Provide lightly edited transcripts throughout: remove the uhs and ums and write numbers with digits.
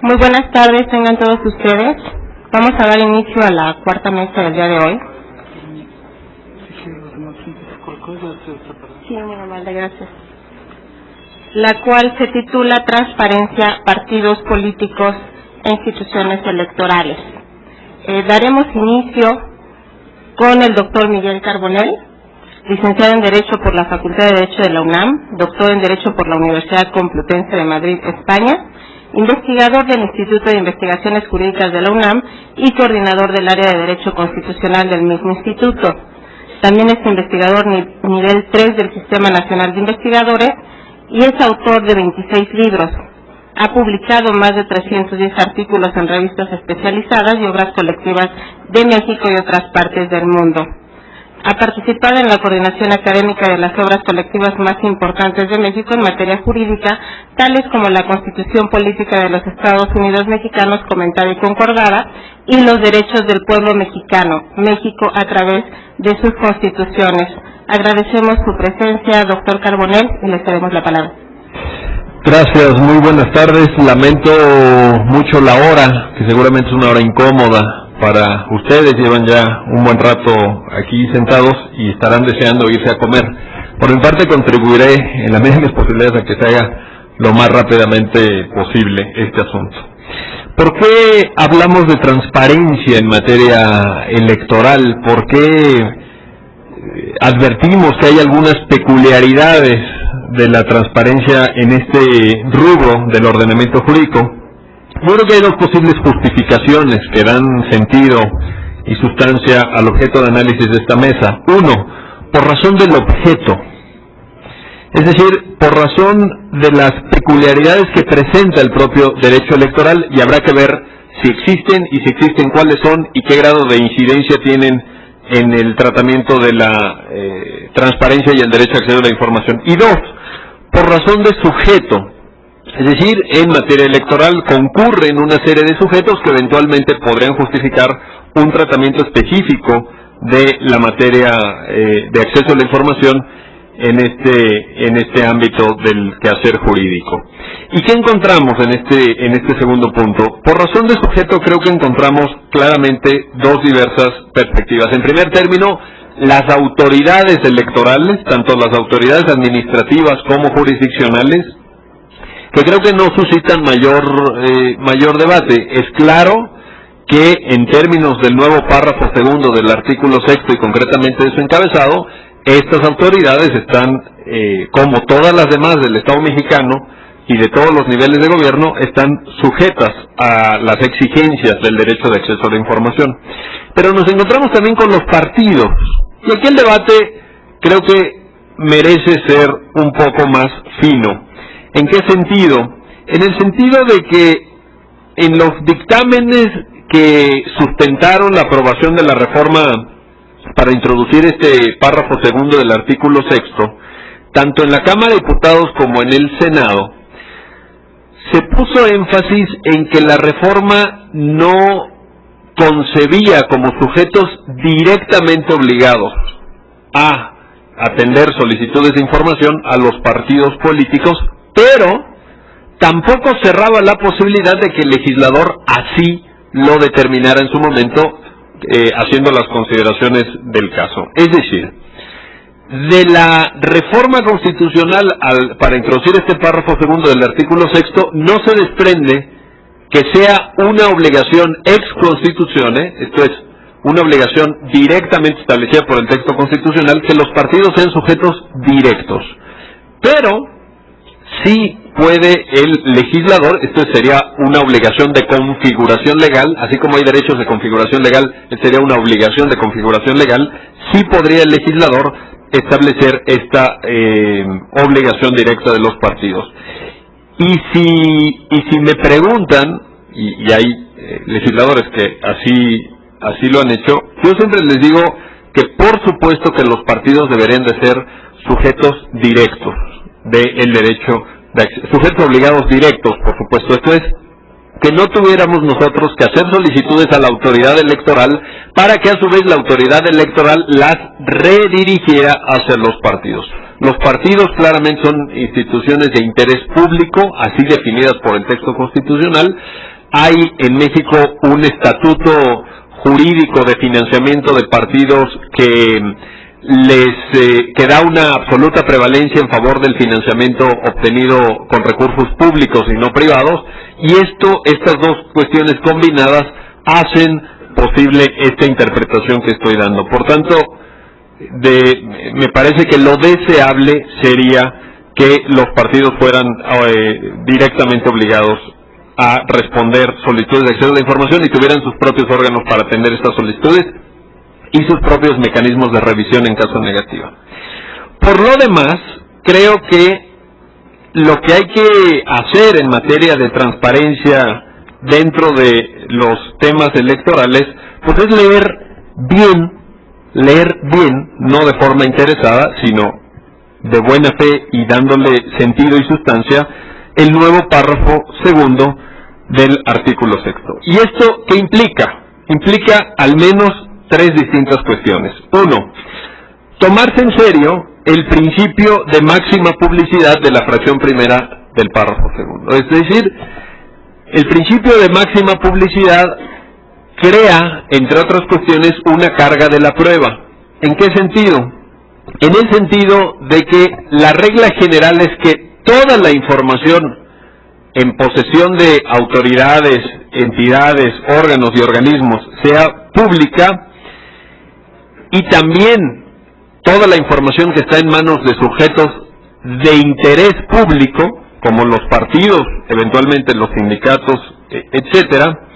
Muy buenas tardes, tengan todos ustedes. Vamos a dar inicio a la cuarta mesa del día de hoy. Sí, muy amable, gracias. La cual se titula Transparencia, Partidos Políticos e Instituciones Electorales. Daremos inicio con el doctor Miguel Carbonell, licenciado en Derecho por la Facultad de Derecho de la UNAM, doctor en Derecho por la Universidad Complutense de Madrid, España, investigador del Instituto de Investigaciones Jurídicas de la UNAM y coordinador del área de Derecho Constitucional del mismo instituto. También es investigador nivel 3 del Sistema Nacional de Investigadores y es autor de 26 libros. Ha publicado más de 310 artículos en revistas especializadas y obras colectivas de México y otras partes del mundo. Ha participado en la coordinación académica de las obras colectivas más importantes de México en materia jurídica, tales como la Constitución Política de los Estados Unidos Mexicanos, comentada y concordada, y los derechos del pueblo mexicano, México a través de sus constituciones. Agradecemos su presencia, doctor Carbonell, y le cedemos la palabra. Gracias, muy buenas tardes. Lamento mucho la hora, que seguramente es una hora incómoda para ustedes. Llevan ya un buen rato aquí sentados y estarán deseando irse a comer. Por mi parte, contribuiré en la medida de mis posibilidades a que se haga lo más rápidamente posible este asunto. ¿Por qué hablamos de transparencia en materia electoral? ¿Por qué advertimos que hay algunas peculiaridades de la transparencia en este rubro del ordenamiento jurídico? Yo creo que hay dos posibles justificaciones que dan sentido y sustancia al objeto de análisis de esta mesa. Uno, por razón del objeto, es decir, por razón de las peculiaridades que presenta el propio derecho electoral, y habrá que ver si existen y si existen cuáles son y qué grado de incidencia tienen en el tratamiento de la transparencia y el derecho a acceder a la información. Y dos, por razón de sujeto. Es decir, en materia electoral concurren una serie de sujetos que eventualmente podrían justificar un tratamiento específico de la materia de acceso a la información en este ámbito del quehacer jurídico. ¿Y qué encontramos en este segundo punto? Por razón de sujeto creo que encontramos claramente dos diversas perspectivas. En primer término, las autoridades electorales, tanto las autoridades administrativas como jurisdiccionales, que creo que no suscitan mayor debate. Es claro que en términos del nuevo párrafo segundo del artículo 6 y concretamente de su encabezado, estas autoridades están, como todas las demás del Estado mexicano y de todos los niveles de gobierno, están sujetas a las exigencias del derecho de acceso a la información. Pero nos encontramos también con los partidos, y aquí el debate creo que merece ser un poco más fino. ¿En qué sentido? En el sentido de que en los dictámenes que sustentaron la aprobación de la reforma para introducir este párrafo segundo del artículo 6, tanto en la Cámara de Diputados como en el Senado, se puso énfasis en que la reforma no concebía como sujetos directamente obligados a atender solicitudes de información a los partidos políticos, pero tampoco cerraba la posibilidad de que el legislador así lo determinara en su momento, haciendo las consideraciones del caso. Es decir, de la reforma constitucional para introducir este párrafo segundo del artículo 6 no se desprende que sea una obligación ex constitutione, esto es, una obligación directamente establecida por el texto constitucional, que los partidos sean sujetos directos. Pero sí puede el legislador, esto sería una obligación de configuración legal, así como hay derechos de configuración legal, sería una obligación de configuración legal, sí podría el legislador establecer esta obligación directa de los partidos. Y si me preguntan, y hay legisladores que así lo han hecho, yo siempre les digo que por supuesto que los partidos deberían de ser sujetos directos del derecho, sujetos obligados directos, por supuesto. Esto es, que no tuviéramos nosotros que hacer solicitudes a la autoridad electoral para que a su vez la autoridad electoral las redirigiera hacia los partidos. Los partidos claramente son instituciones de interés público, así definidas por el texto constitucional. Hay en México un estatuto jurídico de financiamiento de partidos que da una absoluta prevalencia en favor del financiamiento obtenido con recursos públicos y no privados, y estas dos cuestiones combinadas hacen posible esta interpretación que estoy dando. Por tanto, me parece que lo deseable sería que los partidos fueran directamente obligados a responder solicitudes de acceso a la información y tuvieran sus propios órganos para atender estas solicitudes y sus propios mecanismos de revisión en caso negativa. Por lo demás, creo que lo que hay que hacer en materia de transparencia dentro de los temas electorales, pues es leer bien, no de forma interesada, sino de buena fe y dándole sentido y sustancia, el nuevo párrafo segundo del artículo 6. ¿Y esto qué implica? Implica al menos tres distintas cuestiones. Uno, tomarse en serio el principio de máxima publicidad de la fracción primera del párrafo segundo. Es decir, el principio de máxima publicidad crea, entre otras cuestiones, una carga de la prueba. ¿En qué sentido? En el sentido de que la regla general es que toda la información en posesión de autoridades, entidades, órganos y organismos sea pública, y también toda la información que está en manos de sujetos de interés público, como los partidos, eventualmente los sindicatos, etcétera,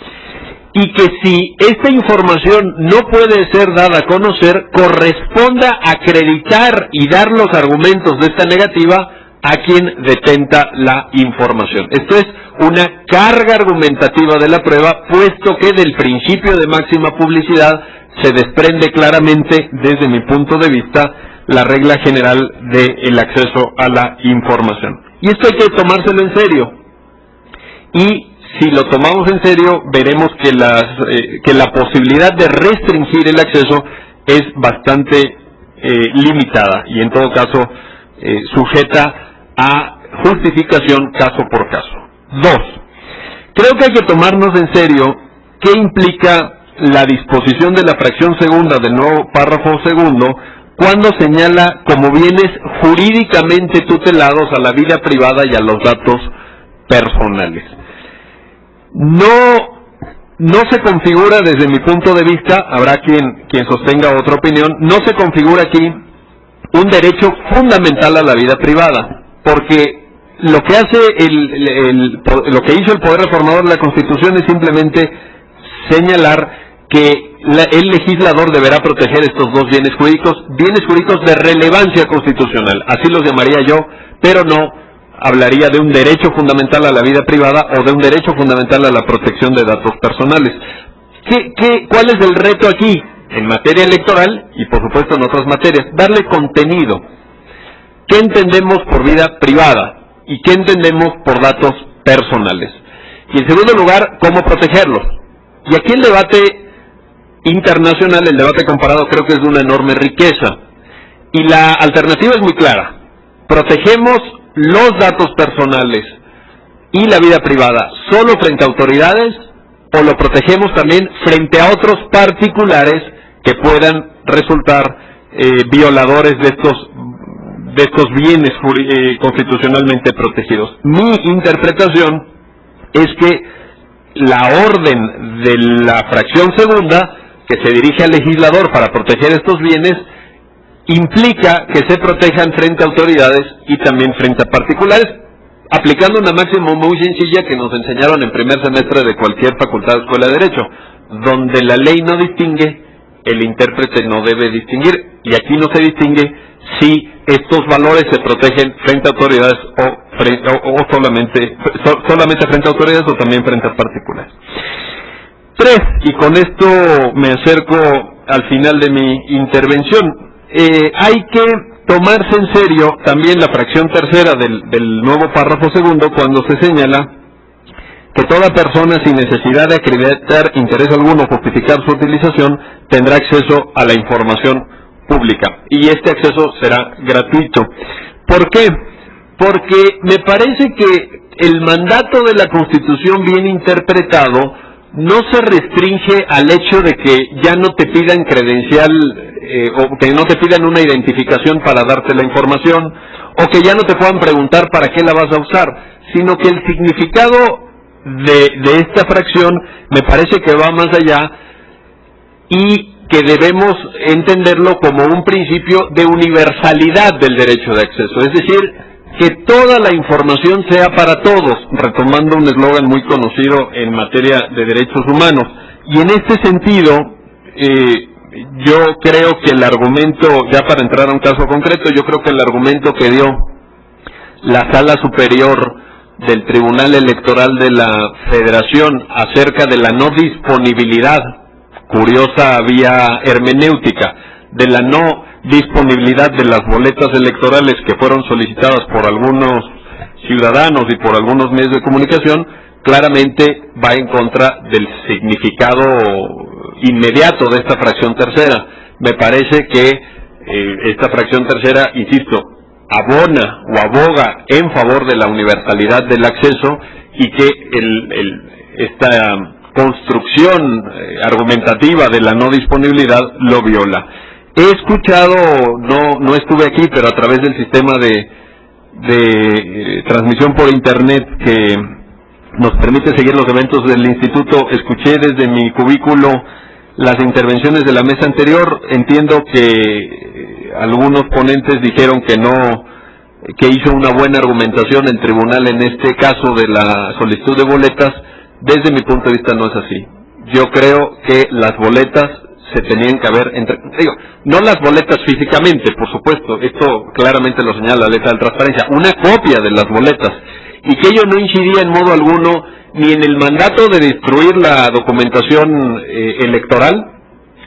y que si esta información no puede ser dada a conocer, corresponda acreditar y dar los argumentos de esta negativa a quien detenta la información. Esto es una carga argumentativa de la prueba, puesto que del principio de máxima publicidad se desprende claramente, desde mi punto de vista, la regla general del acceso a la información. Y esto hay que tomárselo en serio. Y si lo tomamos en serio, veremos que la posibilidad de restringir el acceso es bastante limitada y en todo caso sujeta a justificación caso por caso. 2. Creo que hay que tomarnos en serio qué implica la disposición de la fracción segunda del nuevo párrafo segundo cuando señala como bienes jurídicamente tutelados a la vida privada y a los datos personales. No se configura, desde mi punto de vista, habrá quien sostenga otra opinión, no se configura aquí un derecho fundamental a la vida privada, porque lo que hace lo que hizo el Poder Reformador de la Constitución es simplemente señalar que el legislador deberá proteger estos dos bienes jurídicos de relevancia constitucional, así los llamaría yo, pero no hablaría de un derecho fundamental a la vida privada o de un derecho fundamental a la protección de datos personales. ¿Cuál es el reto aquí? En materia electoral y por supuesto en otras materias, darle contenido. ¿Qué entendemos por vida privada? ¿Y qué entendemos por datos personales? Y en segundo lugar, ¿cómo protegerlos? Y aquí el debate internacional, el debate comparado, creo que es de una enorme riqueza. Y la alternativa es muy clara. Protegemos los datos personales y la vida privada solo frente a autoridades, o lo protegemos también frente a otros particulares que puedan resultar violadores de estos bienes constitucionalmente protegidos. Mi interpretación es que la orden de la fracción segunda, que se dirige al legislador para proteger estos bienes, implica que se protejan frente a autoridades y también frente a particulares, aplicando una máxima muy sencilla que nos enseñaron en primer semestre de cualquier facultad o escuela de Derecho: donde la ley no distingue, el intérprete no debe distinguir, y aquí no se distingue si estos valores se protegen frente a autoridades o solamente frente a autoridades o también frente a particulares. 3, y con esto me acerco al final de mi intervención. Hay que tomarse en serio también la fracción tercera del nuevo párrafo segundo cuando se señala que toda persona sin necesidad de acreditar interés alguno o justificar su utilización tendrá acceso a la información pública, y este acceso será gratuito. ¿Por qué? Porque me parece que el mandato de la Constitución bien interpretado no se restringe al hecho de que ya no te pidan credencial o que no te pidan una identificación para darte la información, o que ya no te puedan preguntar para qué la vas a usar, sino que el significado de esta fracción me parece que va más allá y que debemos entenderlo como un principio de universalidad del derecho de acceso, es decir, que toda la información sea para todos, retomando un eslogan muy conocido en materia de derechos humanos. Y en este sentido, yo creo que el argumento, ya para entrar a un caso concreto, yo creo que el argumento que dio la Sala Superior del Tribunal Electoral de la Federación acerca de la no disponibilidad, curiosa vía hermenéutica, de la no disponibilidad de las boletas electorales que fueron solicitadas por algunos ciudadanos y por algunos medios de comunicación, claramente va en contra del significado inmediato de esta fracción tercera. Me parece que esta fracción tercera, insisto, abona o aboga en favor de la universalidad del acceso y que esta construcción argumentativa de la no disponibilidad lo viola. He escuchado, no estuve aquí, pero a través del sistema de transmisión por internet que nos permite seguir los eventos del instituto, escuché desde mi cubículo las intervenciones de la mesa anterior. Entiendo que algunos ponentes dijeron que hizo una buena argumentación el tribunal en este caso de la solicitud de boletas. Desde mi punto de vista no es así. Yo creo que las boletas se tenían que haber no las boletas físicamente, por supuesto, esto claramente lo señala la letra de transparencia, una copia de las boletas, y que ello no incidía en modo alguno ni en el mandato de destruir la documentación electoral,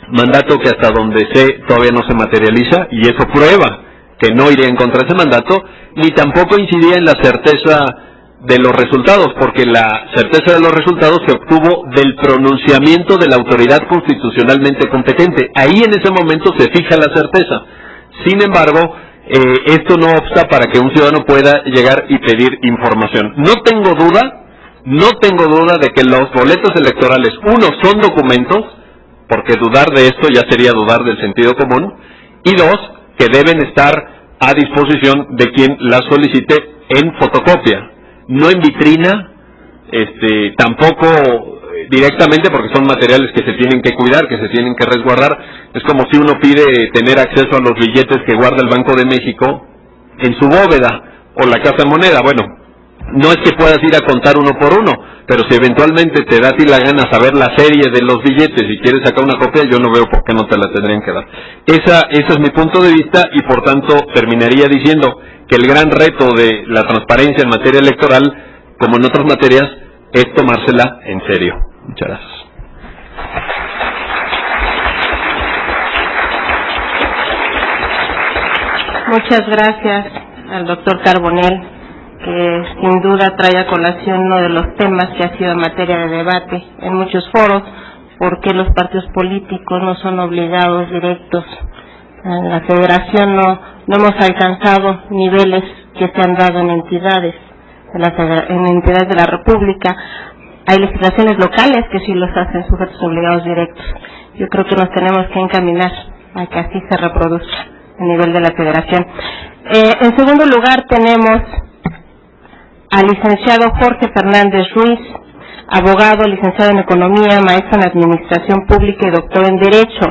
mandato que hasta donde sé todavía no se materializa, y eso prueba que no iría en contra de ese mandato, ni tampoco incidía en la certeza de los resultados, porque la certeza de los resultados se obtuvo del pronunciamiento de la autoridad constitucionalmente competente. Ahí en ese momento se fija la certeza. Sin embargo, esto no obsta para que un ciudadano pueda llegar y pedir información. No tengo duda de que los boletos electorales, uno, son documentos, porque dudar de esto ya sería dudar del sentido común, y dos, que deben estar a disposición de quien las solicite en fotocopia. No en vitrina, tampoco directamente, porque son materiales que se tienen que cuidar, que se tienen que resguardar. Es como si uno pide tener acceso a los billetes que guarda el Banco de México en su bóveda o la Casa de Moneda. Bueno, no es que puedas ir a contar uno por uno, pero si eventualmente te da a ti la gana saber la serie de los billetes y quieres sacar una copia, yo no veo por qué no te la tendrían que dar. Ese es mi punto de vista, y por tanto terminaría diciendo que el gran reto de la transparencia en materia electoral, como en otras materias, es tomársela en serio. Muchas gracias. Muchas gracias al doctor Carbonell, que sin duda trae a colación uno de los temas que ha sido materia de debate en muchos foros, porque los partidos políticos no son obligados directos. En la federación no hemos alcanzado niveles que se han dado en entidades, en entidades de la República. Hay legislaciones locales que sí los hacen sujetos obligados directos. Yo creo que nos tenemos que encaminar a que así se reproduzca a nivel de la federación. En segundo lugar tenemos al licenciado Jorge Fernández Ruiz, abogado, licenciado en Economía, maestro en Administración Pública y doctor en Derecho.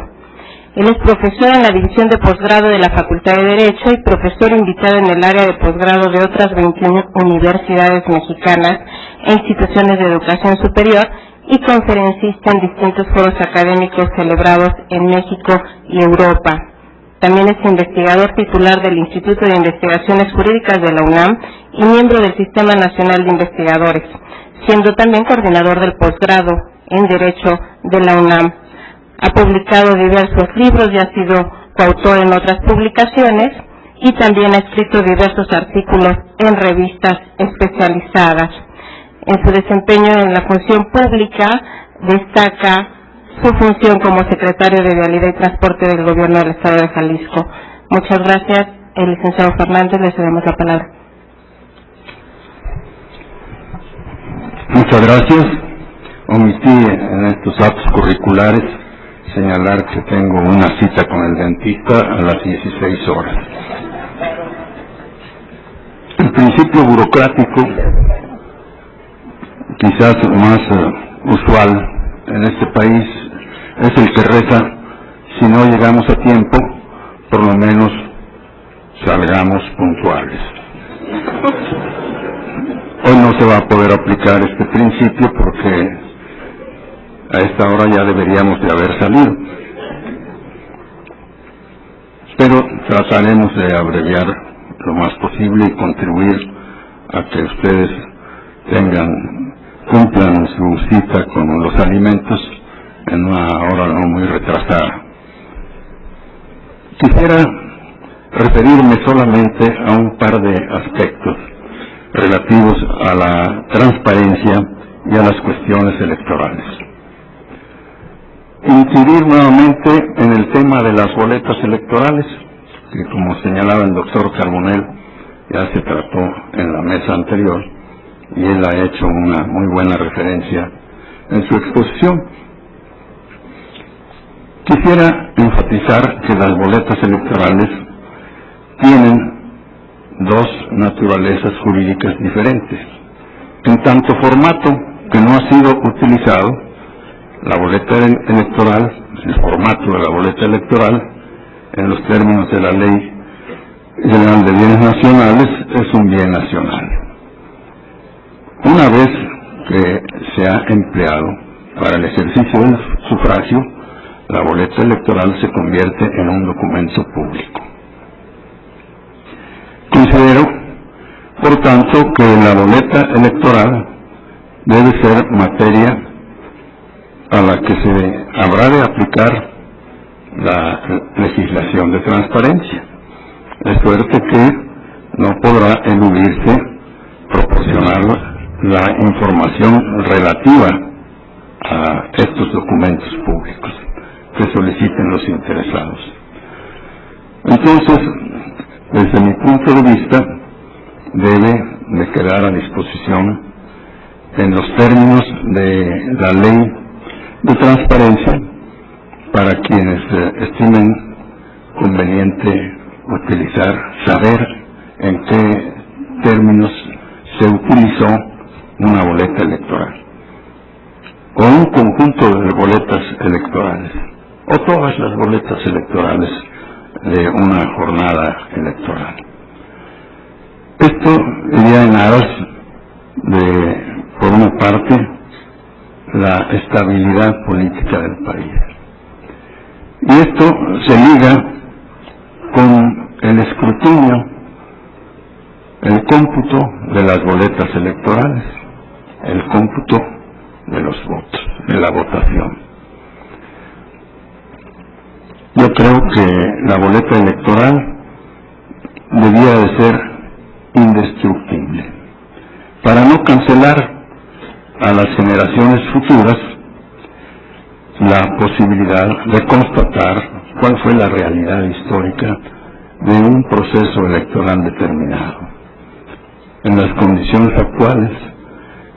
Él es profesor en la División de Posgrado de la Facultad de Derecho y profesor invitado en el área de posgrado de otras 21 universidades mexicanas e instituciones de educación superior, y conferencista en distintos foros académicos celebrados en México y Europa. También es investigador titular del Instituto de Investigaciones Jurídicas de la UNAM y miembro del Sistema Nacional de Investigadores, siendo también coordinador del posgrado en Derecho de la UNAM. Ha publicado diversos libros y ha sido coautor en otras publicaciones, y también ha escrito diversos artículos en revistas especializadas. En su desempeño en la función pública destaca su función como secretario de Vialidad y Transporte del Gobierno del Estado de Jalisco. Muchas gracias. El licenciado Fernández, le cedemos la palabra. Muchas gracias. Omití en estos actos curriculares señalar que tengo una cita con el dentista a las 16 horas. El principio burocrático, quizás más usual en este país, es el que reza: si no llegamos a tiempo, por lo menos salgamos puntuales. Hoy no se va a poder aplicar este principio porque a esta hora ya deberíamos de haber salido. Pero trataremos de abreviar lo más posible y contribuir a que ustedes cumplan su cita con los alimentos en una hora no muy retrasada. Quisiera referirme solamente a un par de aspectos relativos a la transparencia y a las cuestiones electorales. Incidir nuevamente en el tema de las boletas electorales, que como señalaba el doctor Carbonell, ya se trató en la mesa anterior, y él ha hecho una muy buena referencia en su exposición. Quisiera enfatizar que las boletas electorales tienen dos naturalezas jurídicas diferentes. En tanto formato que no ha sido utilizado, la boleta electoral, el formato de la boleta electoral, en los términos de la Ley General de Bienes Nacionales, es un bien nacional. Una vez que se ha empleado para el ejercicio del sufragio, la boleta electoral se convierte en un documento público. Considero, por tanto, que la boleta electoral debe ser materia a la que se habrá de aplicar la legislación de transparencia, de suerte que no podrá eludirse proporcionar la información relativa a estos documentos públicos que soliciten los interesados. Entonces, desde mi punto de vista, debe de quedar a disposición en los términos de la ley de transparencia para quienes estimen conveniente saber en qué términos se utilizó una boleta electoral o un conjunto de boletas electorales o todas las boletas electorales de una jornada electoral. Esto iría en aras de, por una parte, la estabilidad política del país. Y esto se liga con el escrutinio, el cómputo de las boletas electorales, el cómputo de los votos, de la votación. Yo creo que la boleta electoral debía de ser indestructible, para no cancelar a las generaciones futuras la posibilidad de constatar cuál fue la realidad histórica de un proceso electoral determinado. En las condiciones actuales,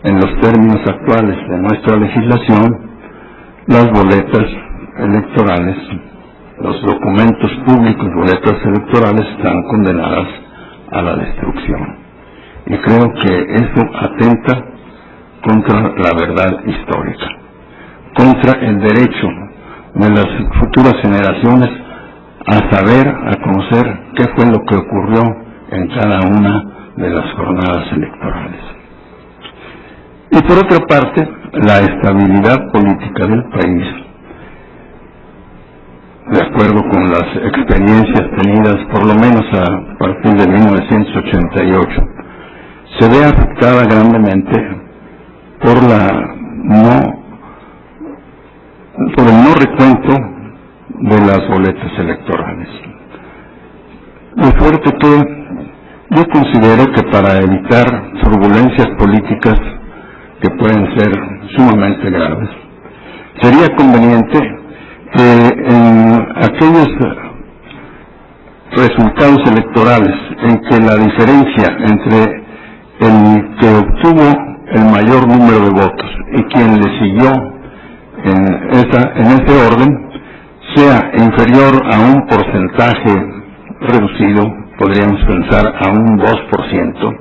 en los términos actuales de nuestra legislación, las boletas electorales, los documentos públicos, boletas electorales, están condenadas a la destrucción. Y creo que eso atenta contra la verdad histórica, contra el derecho de las futuras generaciones a saber, a conocer qué fue lo que ocurrió en cada una de las jornadas electorales. Y por otra parte, la estabilidad política del país, de acuerdo con las experiencias tenidas por lo menos a partir de 1988, se ve afectada grandemente por el no recuento de las boletas electorales. De suerte que yo considero que para evitar turbulencias políticas que pueden ser sumamente graves, sería conveniente que en aquellos resultados electorales en que la diferencia entre el que obtuvo el mayor número de votos y quien le siguió en ese orden sea inferior a un porcentaje reducido, podríamos pensar a un 2%.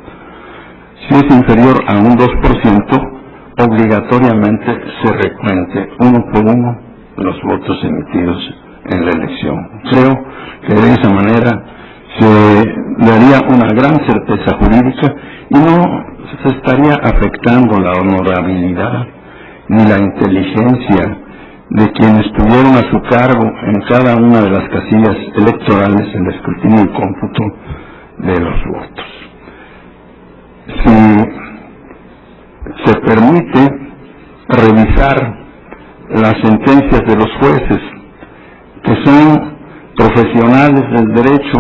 Si es inferior a un 2%, obligatoriamente se recuente uno por uno los votos emitidos en la elección. Creo que de esa manera se daría una gran certeza jurídica y no se estaría afectando la honorabilidad ni la inteligencia de quienes tuvieron a su cargo en cada una de las casillas electorales el escrutinio y cómputo de los votos. Si se permite revisar las sentencias de los jueces, que son profesionales del derecho,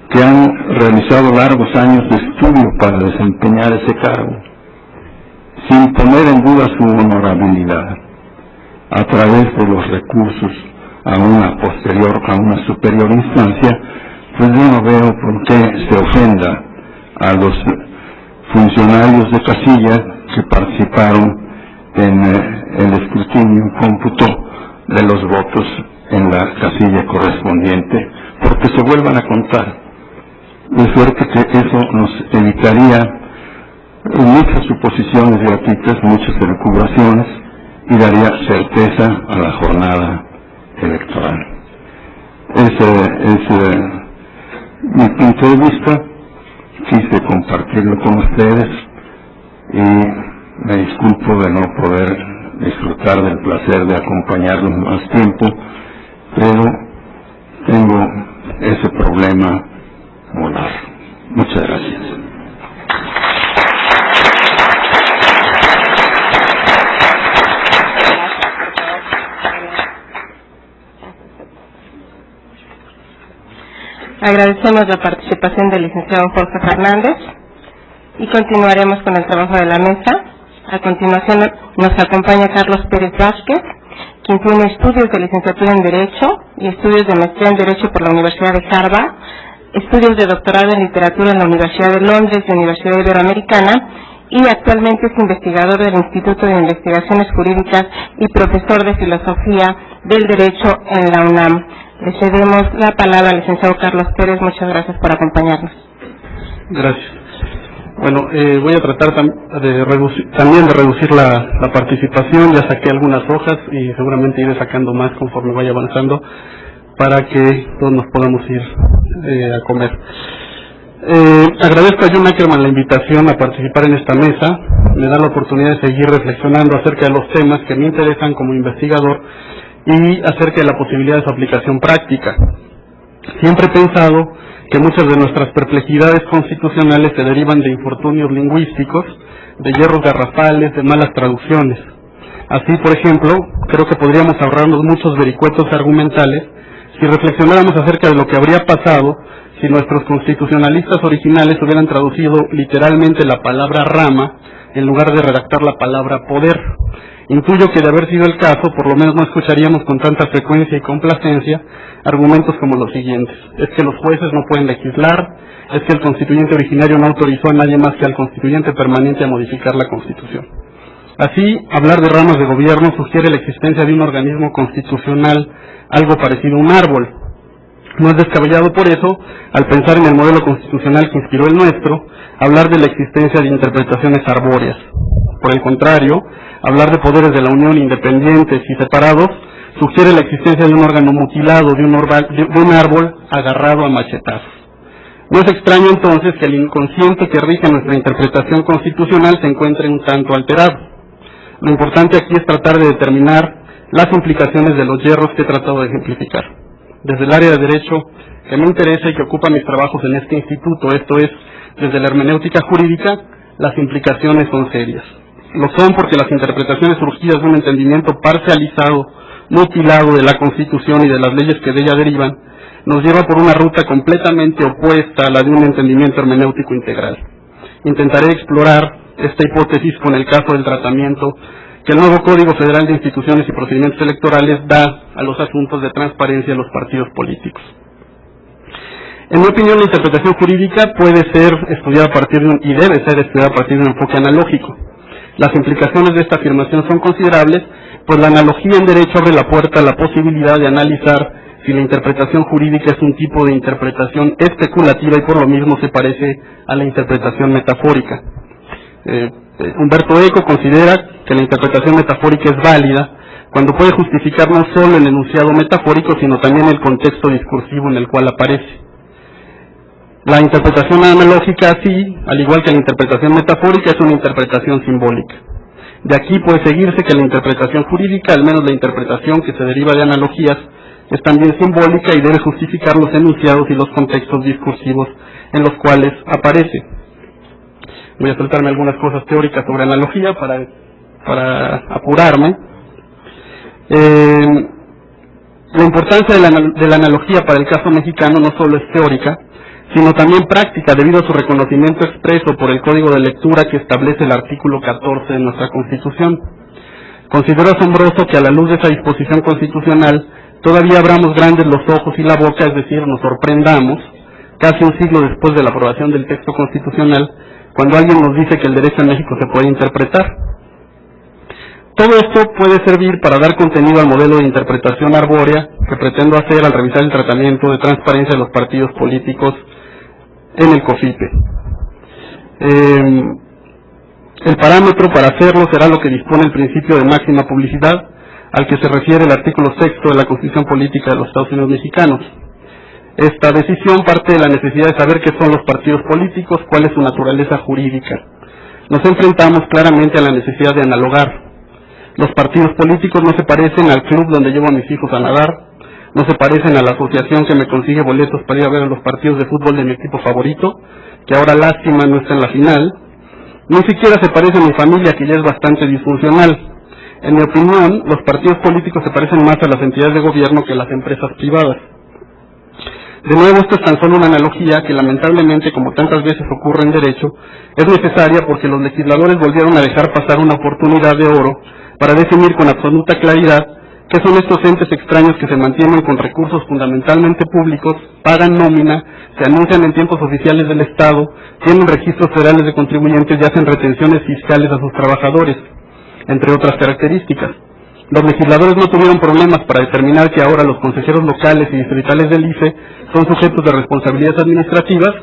que han realizado largos años de estudio para desempeñar ese cargo, sin poner en duda su honorabilidad, a través de los recursos a una superior instancia, pues yo no veo por qué se ofenda a los funcionarios de casilla que participaron en el escrutinio y cómputo de los votos en la casilla correspondiente, porque se vuelvan a contar, de suerte que eso nos evitaría muchas suposiciones gratuitas, muchas elucubraciones, y daría certeza a la jornada electoral. Ese es mi punto de vista. Quise compartirlo con ustedes y me disculpo de no poder disfrutar del placer de acompañarlos más tiempo, pero tengo ese problema moral. Muchas gracias. Agradecemos la participación del licenciado Jorge Fernández y continuaremos con el trabajo de la mesa. A continuación nos acompaña Carlos Pérez Vázquez, quien tiene estudios de licenciatura en Derecho y estudios de maestría en Derecho por la Universidad de Harvard, estudios de doctorado en Literatura en la Universidad de Londres y Universidad Iberoamericana, y actualmente es investigador del Instituto de Investigaciones Jurídicas y profesor de Filosofía del Derecho en la UNAM. Le cedemos la palabra al licenciado Carlos Pérez. Muchas gracias por acompañarnos. Gracias. Bueno, voy a tratar también de reducir la participación. Ya saqué algunas hojas y seguramente iré sacando más conforme vaya avanzando para que todos nos podamos ir a comer. Agradezco a John Ackerman la invitación a participar en esta mesa. Me da la oportunidad de seguir reflexionando acerca de los temas que me interesan como investigador y acerca de la posibilidad de su aplicación práctica. Siempre he pensado que muchas de nuestras perplejidades constitucionales se derivan de infortunios lingüísticos, de hierros garrafales, de malas traducciones. Así, por ejemplo, creo que podríamos ahorrarnos muchos vericuetos argumentales si reflexionáramos acerca de lo que habría pasado si nuestros constitucionalistas originales hubieran traducido literalmente la palabra rama en lugar de redactar la palabra poder. Intuyo que de haber sido el caso, por lo menos no escucharíamos con tanta frecuencia y complacencia argumentos como los siguientes: es que los jueces no pueden legislar, es que el constituyente originario no autorizó a nadie más que al constituyente permanente a modificar la Constitución. Así, hablar de ramas de gobierno sugiere la existencia de un organismo constitucional algo parecido a un árbol. No es descabellado por eso, al pensar en el modelo constitucional que inspiró el nuestro, hablar de la existencia de interpretaciones arbóreas. Por el contrario, hablar de poderes de la Unión independientes y separados sugiere la existencia de un órgano mutilado, de un árbol agarrado a machetazos. No es extraño entonces que el inconsciente que rige nuestra interpretación constitucional se encuentre un tanto alterado. Lo importante aquí es tratar de determinar las implicaciones de los hierros que he tratado de ejemplificar. Desde el área de Derecho que me interesa y que ocupa mis trabajos en este instituto, esto es, desde la hermenéutica jurídica, las implicaciones son serias. Lo son porque las interpretaciones surgidas de un entendimiento parcializado, mutilado de la Constitución y de las leyes que de ella derivan, nos lleva por una ruta completamente opuesta a la de un entendimiento hermenéutico integral. Intentaré explorar esta hipótesis con el caso del tratamiento que el nuevo Código Federal de Instituciones y Procedimientos Electorales da a los asuntos de transparencia de los partidos políticos. En mi opinión, la interpretación jurídica puede ser estudiada a partir de y debe ser estudiada a partir de un enfoque analógico. Las implicaciones de esta afirmación son considerables, pues la analogía en derecho abre la puerta a la posibilidad de analizar si la interpretación jurídica es un tipo de interpretación especulativa y por lo mismo se parece a la interpretación metafórica. Humberto Eco considera que la interpretación metafórica es válida cuando puede justificar no solo el enunciado metafórico, sino también el contexto discursivo en el cual aparece. La interpretación analógica, así, al igual que la interpretación metafórica, es una interpretación simbólica. De aquí puede seguirse que la interpretación jurídica, al menos la interpretación que se deriva de analogías, es también simbólica y debe justificar los enunciados y los contextos discursivos en los cuales aparece. Voy a soltarme algunas cosas teóricas sobre analogía para apurarme. La importancia de la analogía para el caso mexicano no solo es teórica, sino también práctica debido a su reconocimiento expreso por el Código de Lectura que establece el artículo 14 de nuestra Constitución. Considero asombroso que a la luz de esa disposición constitucional todavía abramos grandes los ojos y la boca, es decir, nos sorprendamos, casi un siglo después de la aprobación del texto constitucional, cuando alguien nos dice que el derecho en México se puede interpretar. Todo esto puede servir para dar contenido al modelo de interpretación arbórea que pretendo hacer al revisar el tratamiento de transparencia de los partidos políticos en el COFIPE. El parámetro para hacerlo será lo que dispone el principio de máxima publicidad, al que se refiere el artículo 6 de la Constitución Política de los Estados Unidos Mexicanos. Esta decisión parte de la necesidad de saber qué son los partidos políticos, cuál es su naturaleza jurídica. Nos enfrentamos claramente a la necesidad de analogar. Los partidos políticos no se parecen al club donde llevo a mis hijos a nadar, no se parecen a la asociación que me consigue boletos para ir a ver a los partidos de fútbol de mi equipo favorito, que ahora lástima no está en la final. Ni siquiera se parece a mi familia, que ya es bastante disfuncional. En mi opinión, los partidos políticos se parecen más a las entidades de gobierno que a las empresas privadas. De nuevo, esto es tan solo una analogía que lamentablemente, como tantas veces ocurre en derecho, es necesaria porque los legisladores volvieron a dejar pasar una oportunidad de oro para definir con absoluta claridad qué son estos entes extraños que se mantienen con recursos fundamentalmente públicos, pagan nómina, se anuncian en tiempos oficiales del Estado, tienen registros federales de contribuyentes y hacen retenciones fiscales a sus trabajadores, entre otras características. Los legisladores no tuvieron problemas para determinar que ahora los consejeros locales y distritales del IFE son sujetos de responsabilidades administrativas,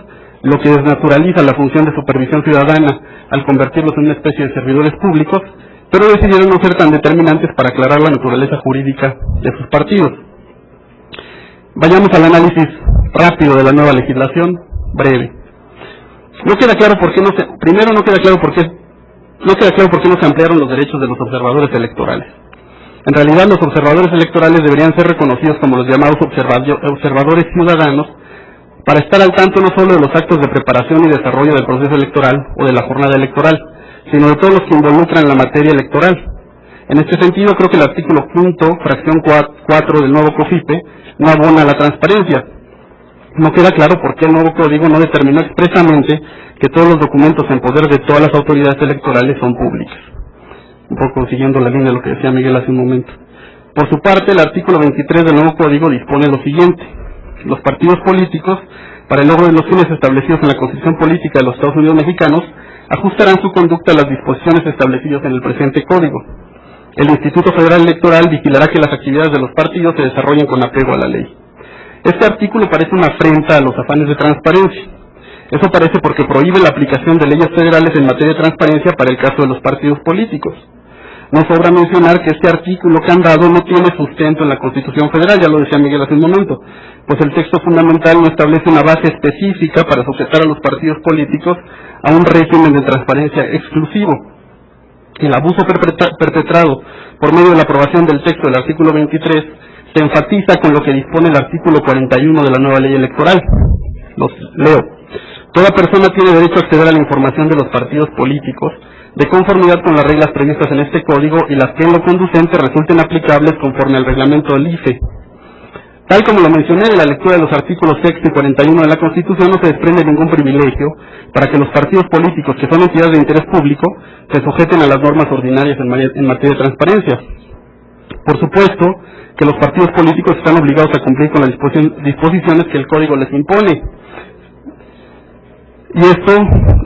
lo que desnaturaliza la función de supervisión ciudadana al convertirlos en una especie de servidores públicos, pero decidieron no ser tan determinantes para aclarar la naturaleza jurídica de sus partidos. Vayamos al análisis rápido de la nueva legislación, breve. No queda claro por qué no queda claro por qué no se ampliaron los derechos de los observadores electorales. En realidad, los observadores electorales deberían ser reconocidos como los llamados observadores ciudadanos para estar al tanto no solo de los actos de preparación y desarrollo del proceso electoral o de la jornada electoral, sino de todos los que involucran la materia electoral. En este sentido, creo que el artículo 5, fracción 4 del nuevo COFIPE no abona la transparencia. No queda claro por qué el nuevo código no determinó expresamente que todos los documentos en poder de todas las autoridades electorales son públicos. Un poco siguiendo la línea de lo que decía Miguel hace un momento. Por su parte, el artículo 23 del nuevo código dispone lo siguiente: los partidos políticos, para el logro de los fines establecidos en la Constitución Política de los Estados Unidos Mexicanos, ajustarán su conducta a las disposiciones establecidas en el presente código. El Instituto Federal Electoral vigilará que las actividades de los partidos se desarrollen con apego a la ley. Este artículo parece una afrenta a los afanes de transparencia. Eso parece porque prohíbe la aplicación de leyes federales en materia de transparencia para el caso de los partidos políticos. No sobra mencionar que este artículo candado no tiene sustento en la Constitución Federal, ya lo decía Miguel hace un momento, pues el texto fundamental no establece una base específica para sujetar a los partidos políticos a un régimen de transparencia exclusivo. El abuso perpetrado por medio de la aprobación del texto del artículo 23 se enfatiza con lo que dispone el artículo 41 de la nueva ley electoral. Los leo. Toda persona tiene derecho a acceder a la información de los partidos políticos de conformidad con las reglas previstas en este código y las que en lo conducente resulten aplicables conforme al reglamento del IFE. Tal como lo mencioné, de la lectura de los artículos 6 y 41 de la Constitución no se desprende ningún privilegio para que los partidos políticos, que son entidades de interés público, se sujeten a las normas ordinarias en materia de transparencia. Por supuesto que los partidos políticos están obligados a cumplir con las disposiciones que el Código les impone. Y esto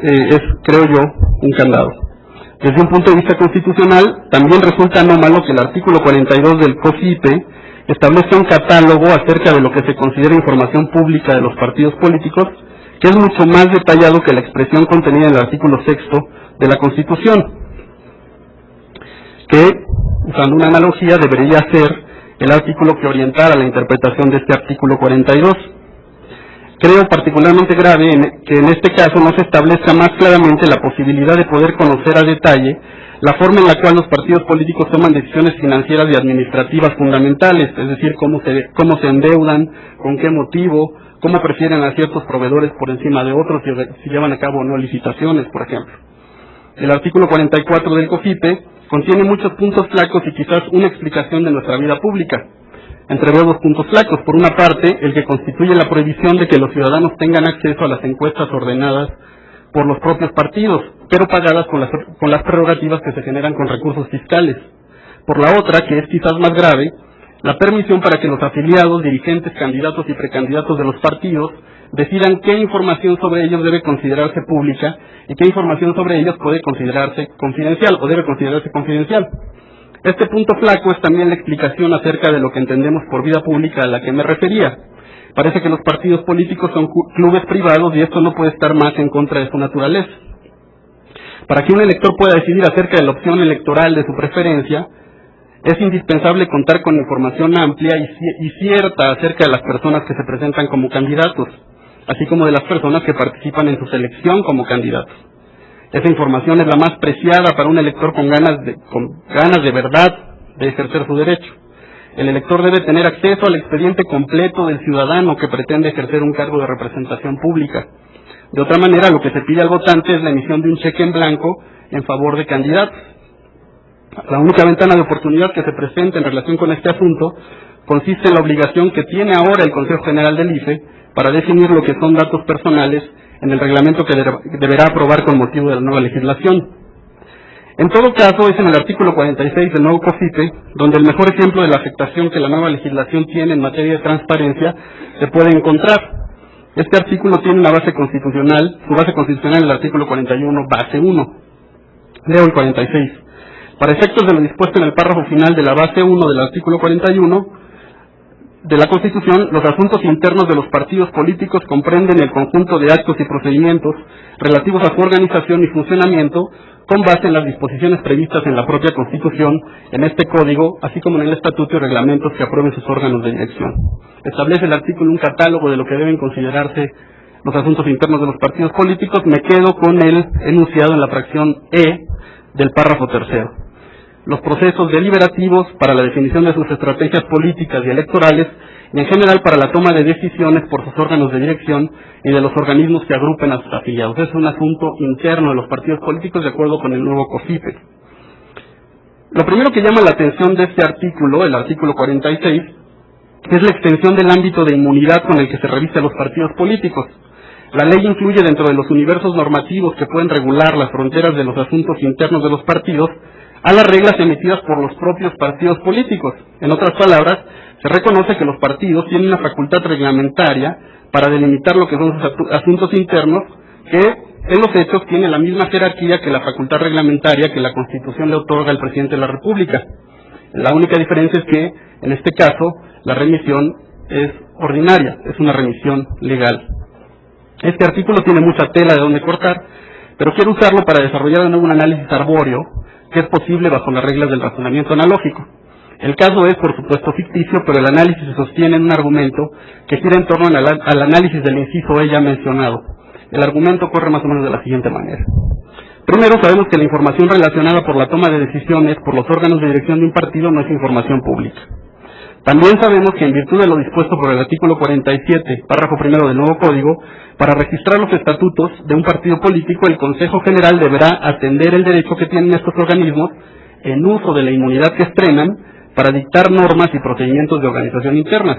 es, creo yo, un candado. Desde un punto de vista constitucional, también resulta anómalo que el artículo 42 del COFIPE establezca un catálogo acerca de lo que se considera información pública de los partidos políticos, que es mucho más detallado que la expresión contenida en el artículo 6 de la Constitución, que, usando una analogía, debería ser el artículo que orientara la interpretación de este artículo 42. Creo particularmente grave que en este caso no se establezca más claramente la posibilidad de poder conocer a detalle la forma en la cual los partidos políticos toman decisiones financieras y administrativas fundamentales, es decir, cómo se endeudan, con qué motivo, cómo prefieren a ciertos proveedores por encima de otros, si llevan a cabo o no licitaciones, por ejemplo. El artículo 44 del COFIPE contiene muchos puntos flacos y quizás una explicación de nuestra vida pública. Entreveo dos puntos flacos. Por una parte, el que constituye la prohibición de que los ciudadanos tengan acceso a las encuestas ordenadas por los propios partidos, pero pagadas con las prerrogativas que se generan con recursos fiscales. Por la otra, que es quizás más grave, la permisión para que los afiliados, dirigentes, candidatos y precandidatos de los partidos decidan qué información sobre ellos debe considerarse pública y qué información sobre ellos puede considerarse confidencial o debe considerarse confidencial. Este punto flaco es también la explicación acerca de lo que entendemos por vida pública a la que me refería. Parece que los partidos políticos son clubes privados y esto no puede estar más en contra de su naturaleza. Para que un elector pueda decidir acerca de la opción electoral de su preferencia, es indispensable contar con información amplia y cierta acerca de las personas que se presentan como candidatos, así como de las personas que participan en su selección como candidatos. Esa información es la más preciada para un elector con ganas de verdad de ejercer su derecho. El elector debe tener acceso al expediente completo del ciudadano que pretende ejercer un cargo de representación pública. De otra manera, lo que se pide al votante es la emisión de un cheque en blanco en favor de candidatos. La única ventana de oportunidad que se presenta en relación con este asunto consiste en la obligación que tiene ahora el Consejo General del IFE para definir lo que son datos personales en el reglamento que deberá aprobar con motivo de la nueva legislación. En todo caso, es en el artículo 46 del nuevo COFIPE donde el mejor ejemplo de la afectación que la nueva legislación tiene en materia de transparencia se puede encontrar. Este artículo tiene una base constitucional, su base constitucional en el artículo 41, base 1. Leo el 46. Para efectos de lo dispuesto en el párrafo final de la base 1 del artículo 41 de la Constitución, los asuntos internos de los partidos políticos comprenden el conjunto de actos y procedimientos relativos a su organización y funcionamiento con base en las disposiciones previstas en la propia Constitución, en este Código, así como en el Estatuto y reglamentos que aprueben sus órganos de dirección. Establece el artículo un catálogo de lo que deben considerarse los asuntos internos de los partidos políticos. Me quedo con el enunciado en la fracción E del párrafo tercero. Los procesos deliberativos para la definición de sus estrategias políticas y electorales y en general para la toma de decisiones por sus órganos de dirección y de los organismos que agrupen a sus afiliados. Es un asunto interno de los partidos políticos de acuerdo con el nuevo COFIPE. Lo primero que llama la atención de este artículo, el artículo 46, es la extensión del ámbito de inmunidad con el que se reviste a los partidos políticos. La ley incluye dentro de los universos normativos que pueden regular las fronteras de los asuntos internos de los partidos a las reglas emitidas por los propios partidos políticos. En otras palabras, se reconoce que los partidos tienen una facultad reglamentaria para delimitar lo que son sus asuntos internos, que en los hechos tiene la misma jerarquía que la facultad reglamentaria que la Constitución le otorga al presidente de la República. La única diferencia es que, en este caso, la remisión es ordinaria, es una remisión legal. Este artículo tiene mucha tela de donde cortar, pero quiero usarlo para desarrollar de nuevo un análisis arbóreo que es posible bajo las reglas del razonamiento analógico. El caso es, por supuesto, ficticio, pero el análisis se sostiene en un argumento que gira en torno al análisis del inciso E ya mencionado. El argumento corre más o menos de la siguiente manera. Primero, sabemos que la información relacionada por la toma de decisiones por los órganos de dirección de un partido no es información pública. También sabemos que en virtud de lo dispuesto por el artículo 47, párrafo primero del nuevo Código, para registrar los estatutos de un partido político, el Consejo General deberá atender el derecho que tienen estos organismos en uso de la inmunidad que estrenan para dictar normas y procedimientos de organización interna.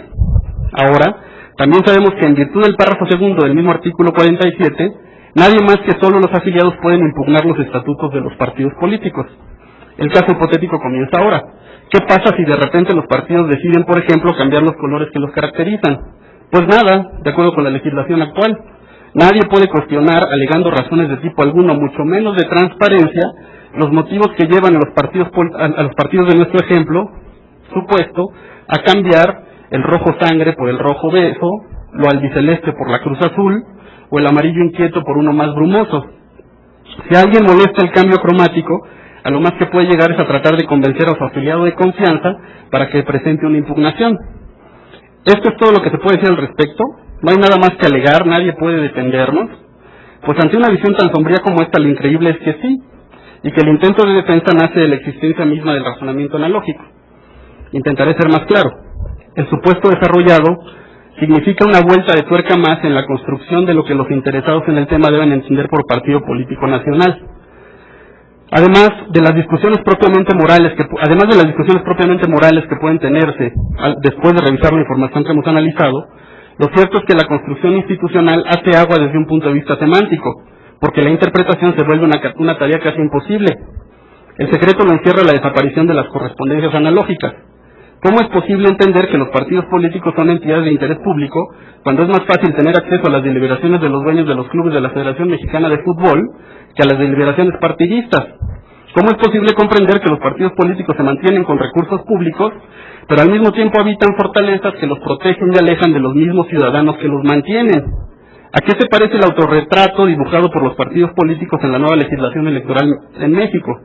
Ahora, también sabemos que en virtud del párrafo segundo del mismo artículo 47, nadie más que solo los afiliados pueden impugnar los estatutos de los partidos políticos. El caso hipotético comienza ahora. ¿Qué pasa si de repente los partidos deciden, por ejemplo, cambiar los colores que los caracterizan? Pues nada, de acuerdo con la legislación actual. Nadie puede cuestionar, alegando razones de tipo alguno, mucho menos de transparencia, los motivos que llevan a los partidos de nuestro ejemplo supuesto a cambiar el rojo sangre por el rojo beso, lo albiceleste por la cruz azul, o el amarillo inquieto por uno más brumoso. Si a alguien molesta el cambio cromático, a lo más que puede llegar es a tratar de convencer a su afiliado de confianza para que presente una impugnación. Esto es todo lo que se puede decir al respecto. No hay nada más que alegar, nadie puede defendernos. Pues ante una visión tan sombría como esta, lo increíble es que sí, y que el intento de defensa nace de la existencia misma del razonamiento analógico. Intentaré ser más claro. El supuesto desarrollado significa una vuelta de tuerca más en la construcción de lo que los interesados en el tema deben entender por partido político nacional. Además de las discusiones propiamente morales que pueden tenerse después de revisar la información que hemos analizado, lo cierto es que la construcción institucional hace agua desde un punto de vista semántico, porque la interpretación se vuelve una tarea casi imposible. El secreto lo encierra la desaparición de las correspondencias analógicas. ¿Cómo es posible entender que los partidos políticos son entidades de interés público cuando es más fácil tener acceso a las deliberaciones de los dueños de los clubes de la Federación Mexicana de Fútbol que a las deliberaciones partidistas? ¿Cómo es posible comprender que los partidos políticos se mantienen con recursos públicos, pero al mismo tiempo habitan fortalezas que los protegen y alejan de los mismos ciudadanos que los mantienen? ¿A qué se parece el autorretrato dibujado por los partidos políticos en la nueva legislación electoral en México?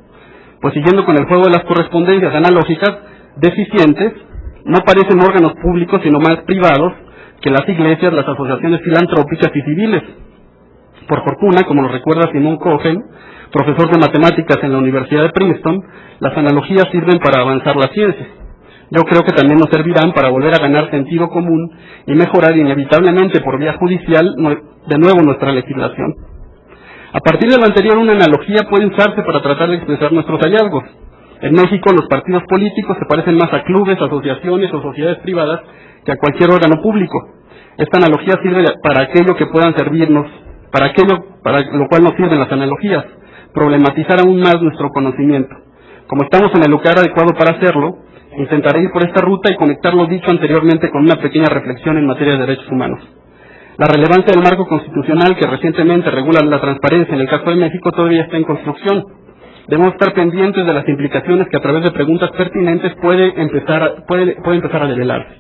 Pues siguiendo con el juego de las correspondencias analógicas deficientes, no parecen órganos públicos sino más privados que las iglesias, las asociaciones filantrópicas y civiles. Por fortuna, como lo recuerda Simon Cohen, profesor de matemáticas en la Universidad de Princeton, las analogías sirven para avanzar la ciencia. Yo creo que también nos servirán para volver a ganar sentido común y mejorar inevitablemente por vía judicial de nuevo nuestra legislación. A partir de lo anterior, una analogía puede usarse para tratar de expresar nuestros hallazgos. En México, los partidos políticos se parecen más a clubes, asociaciones o sociedades privadas que a cualquier órgano público. Esta analogía sirve para aquello que puedan servirnos, para lo cual nos sirven las analogías, problematizar aún más nuestro conocimiento. Como estamos en el lugar adecuado para hacerlo, intentaré ir por esta ruta y conectar lo dicho anteriormente con una pequeña reflexión en materia de derechos humanos. La relevancia del marco constitucional que recientemente regula la transparencia en el caso de México todavía está en construcción. Debemos estar pendientes de las implicaciones que a través de preguntas pertinentes puede empezar a develarse.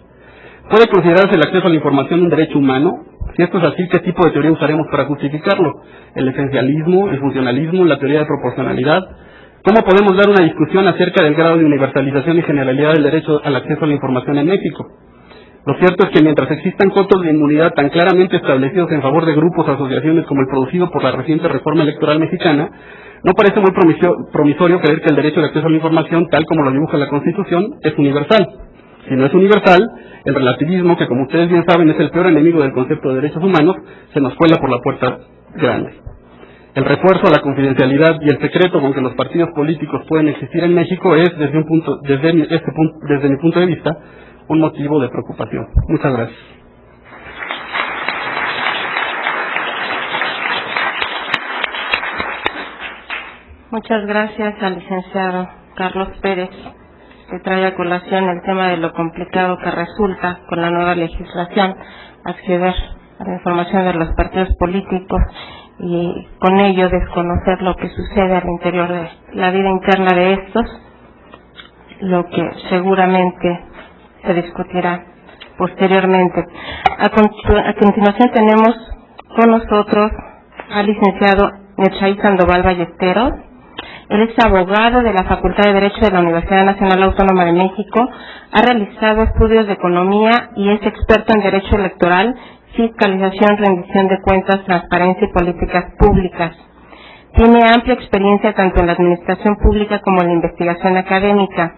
¿Puede considerarse el acceso a la información un derecho humano? Si esto es así, ¿qué tipo de teoría usaremos para justificarlo? ¿El esencialismo, el funcionalismo, la teoría de proporcionalidad? ¿Cómo podemos dar una discusión acerca del grado de universalización y generalidad del derecho al acceso a la información en México? Lo cierto es que mientras existan cotos de inmunidad tan claramente establecidos en favor de grupos o asociaciones como el producido por la reciente reforma electoral mexicana, no parece muy promisorio creer que el derecho de acceso a la información, tal como lo dibuja la Constitución, es universal. Si no es universal, el relativismo, que como ustedes bien saben es el peor enemigo del concepto de derechos humanos, se nos cuela por la puerta grande. El refuerzo a la confidencialidad y el secreto con que los partidos políticos pueden existir en México es, desde mi punto de vista, un motivo de preocupación. Muchas gracias. Muchas gracias al licenciado Carlos Pérez, que trae a colación el tema de lo complicado que resulta con la nueva legislación acceder a la información de los partidos políticos y con ello desconocer lo que sucede al interior de la vida interna de estos, lo que seguramente se discutirá posteriormente. A continuación tenemos con nosotros al licenciado Netzaí Sandoval Ballesteros. Él es abogado de la Facultad de Derecho de la Universidad Nacional Autónoma de México, ha realizado estudios de economía y es experto en derecho electoral, fiscalización, rendición de cuentas, transparencia y políticas públicas. Tiene amplia experiencia tanto en la administración pública como en la investigación académica.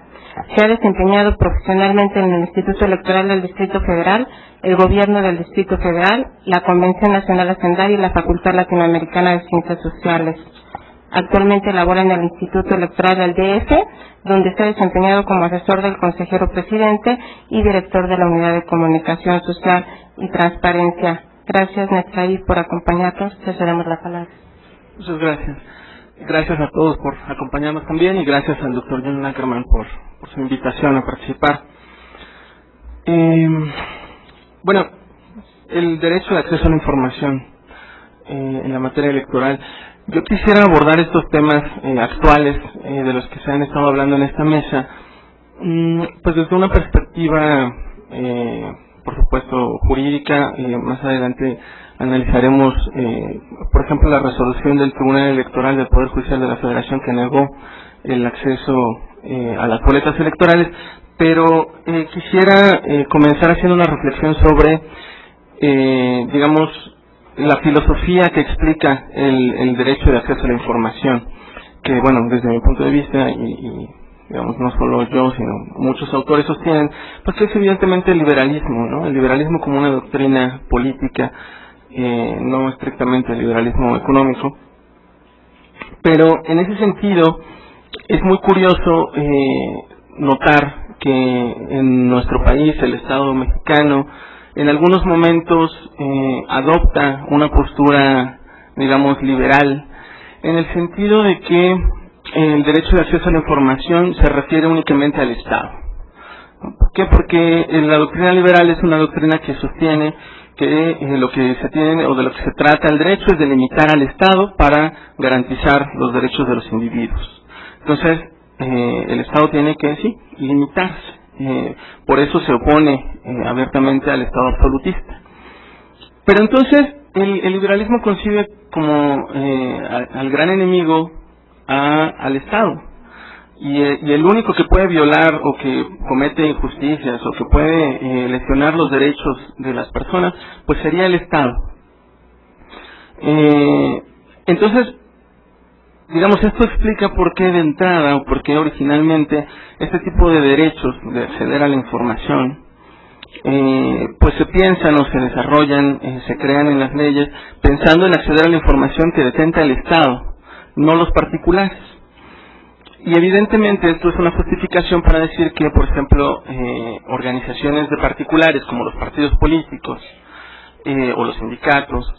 Se ha desempeñado profesionalmente en el Instituto Electoral del Distrito Federal, el Gobierno del Distrito Federal, la Convención Nacional Hacendaria y la Facultad Latinoamericana de Ciencias Sociales. Actualmente labora en el Instituto Electoral del DF, donde está desempeñado como asesor del consejero presidente y director de la Unidad de Comunicación Social y Transparencia. Gracias, Netzaí, por acompañarnos. Te cedemos la palabra. Muchas gracias. Gracias a todos por acompañarnos también y gracias al doctor John Ackerman por su invitación a participar. Bueno, el derecho de acceso a la información en la materia electoral. Yo quisiera abordar estos temas actuales de los que se han estado hablando en esta mesa, pues desde una perspectiva, por supuesto, jurídica. Más adelante analizaremos, por ejemplo, la resolución del Tribunal Electoral del Poder Judicial de la Federación que negó el acceso a las boletas electorales, pero quisiera comenzar haciendo una reflexión sobre, digamos, la filosofía que explica el derecho de acceso a la información, que, bueno, desde mi punto de vista, y digamos, no solo yo, sino muchos autores sostienen, pues que es evidentemente el liberalismo, ¿no? El liberalismo como una doctrina política, no estrictamente el liberalismo económico. Pero en ese sentido, es muy curioso notar que en nuestro país, el Estado mexicano, en algunos momentos adopta una postura, digamos, liberal, en el sentido de que el derecho de acceso a la información se refiere únicamente al Estado. ¿Por qué? Porque la doctrina liberal es una doctrina que sostiene que lo que se tiene o de lo que se trata el derecho es de limitar al Estado para garantizar los derechos de los individuos. Entonces, el Estado tiene que, sí, limitarse. Por eso se opone abiertamente al Estado absolutista. Pero entonces el liberalismo concibe como al gran enemigo al Estado, y el único que puede violar o que comete injusticias o que puede lesionar los derechos de las personas, pues sería el Estado. Entonces, digamos, esto explica por qué de entrada o por qué originalmente este tipo de derechos de acceder a la información pues se piensan o se desarrollan, se crean en las leyes pensando en acceder a la información que detenta el Estado, no los particulares. Y evidentemente esto es una justificación para decir que, por ejemplo, organizaciones de particulares como los partidos políticos o los sindicatos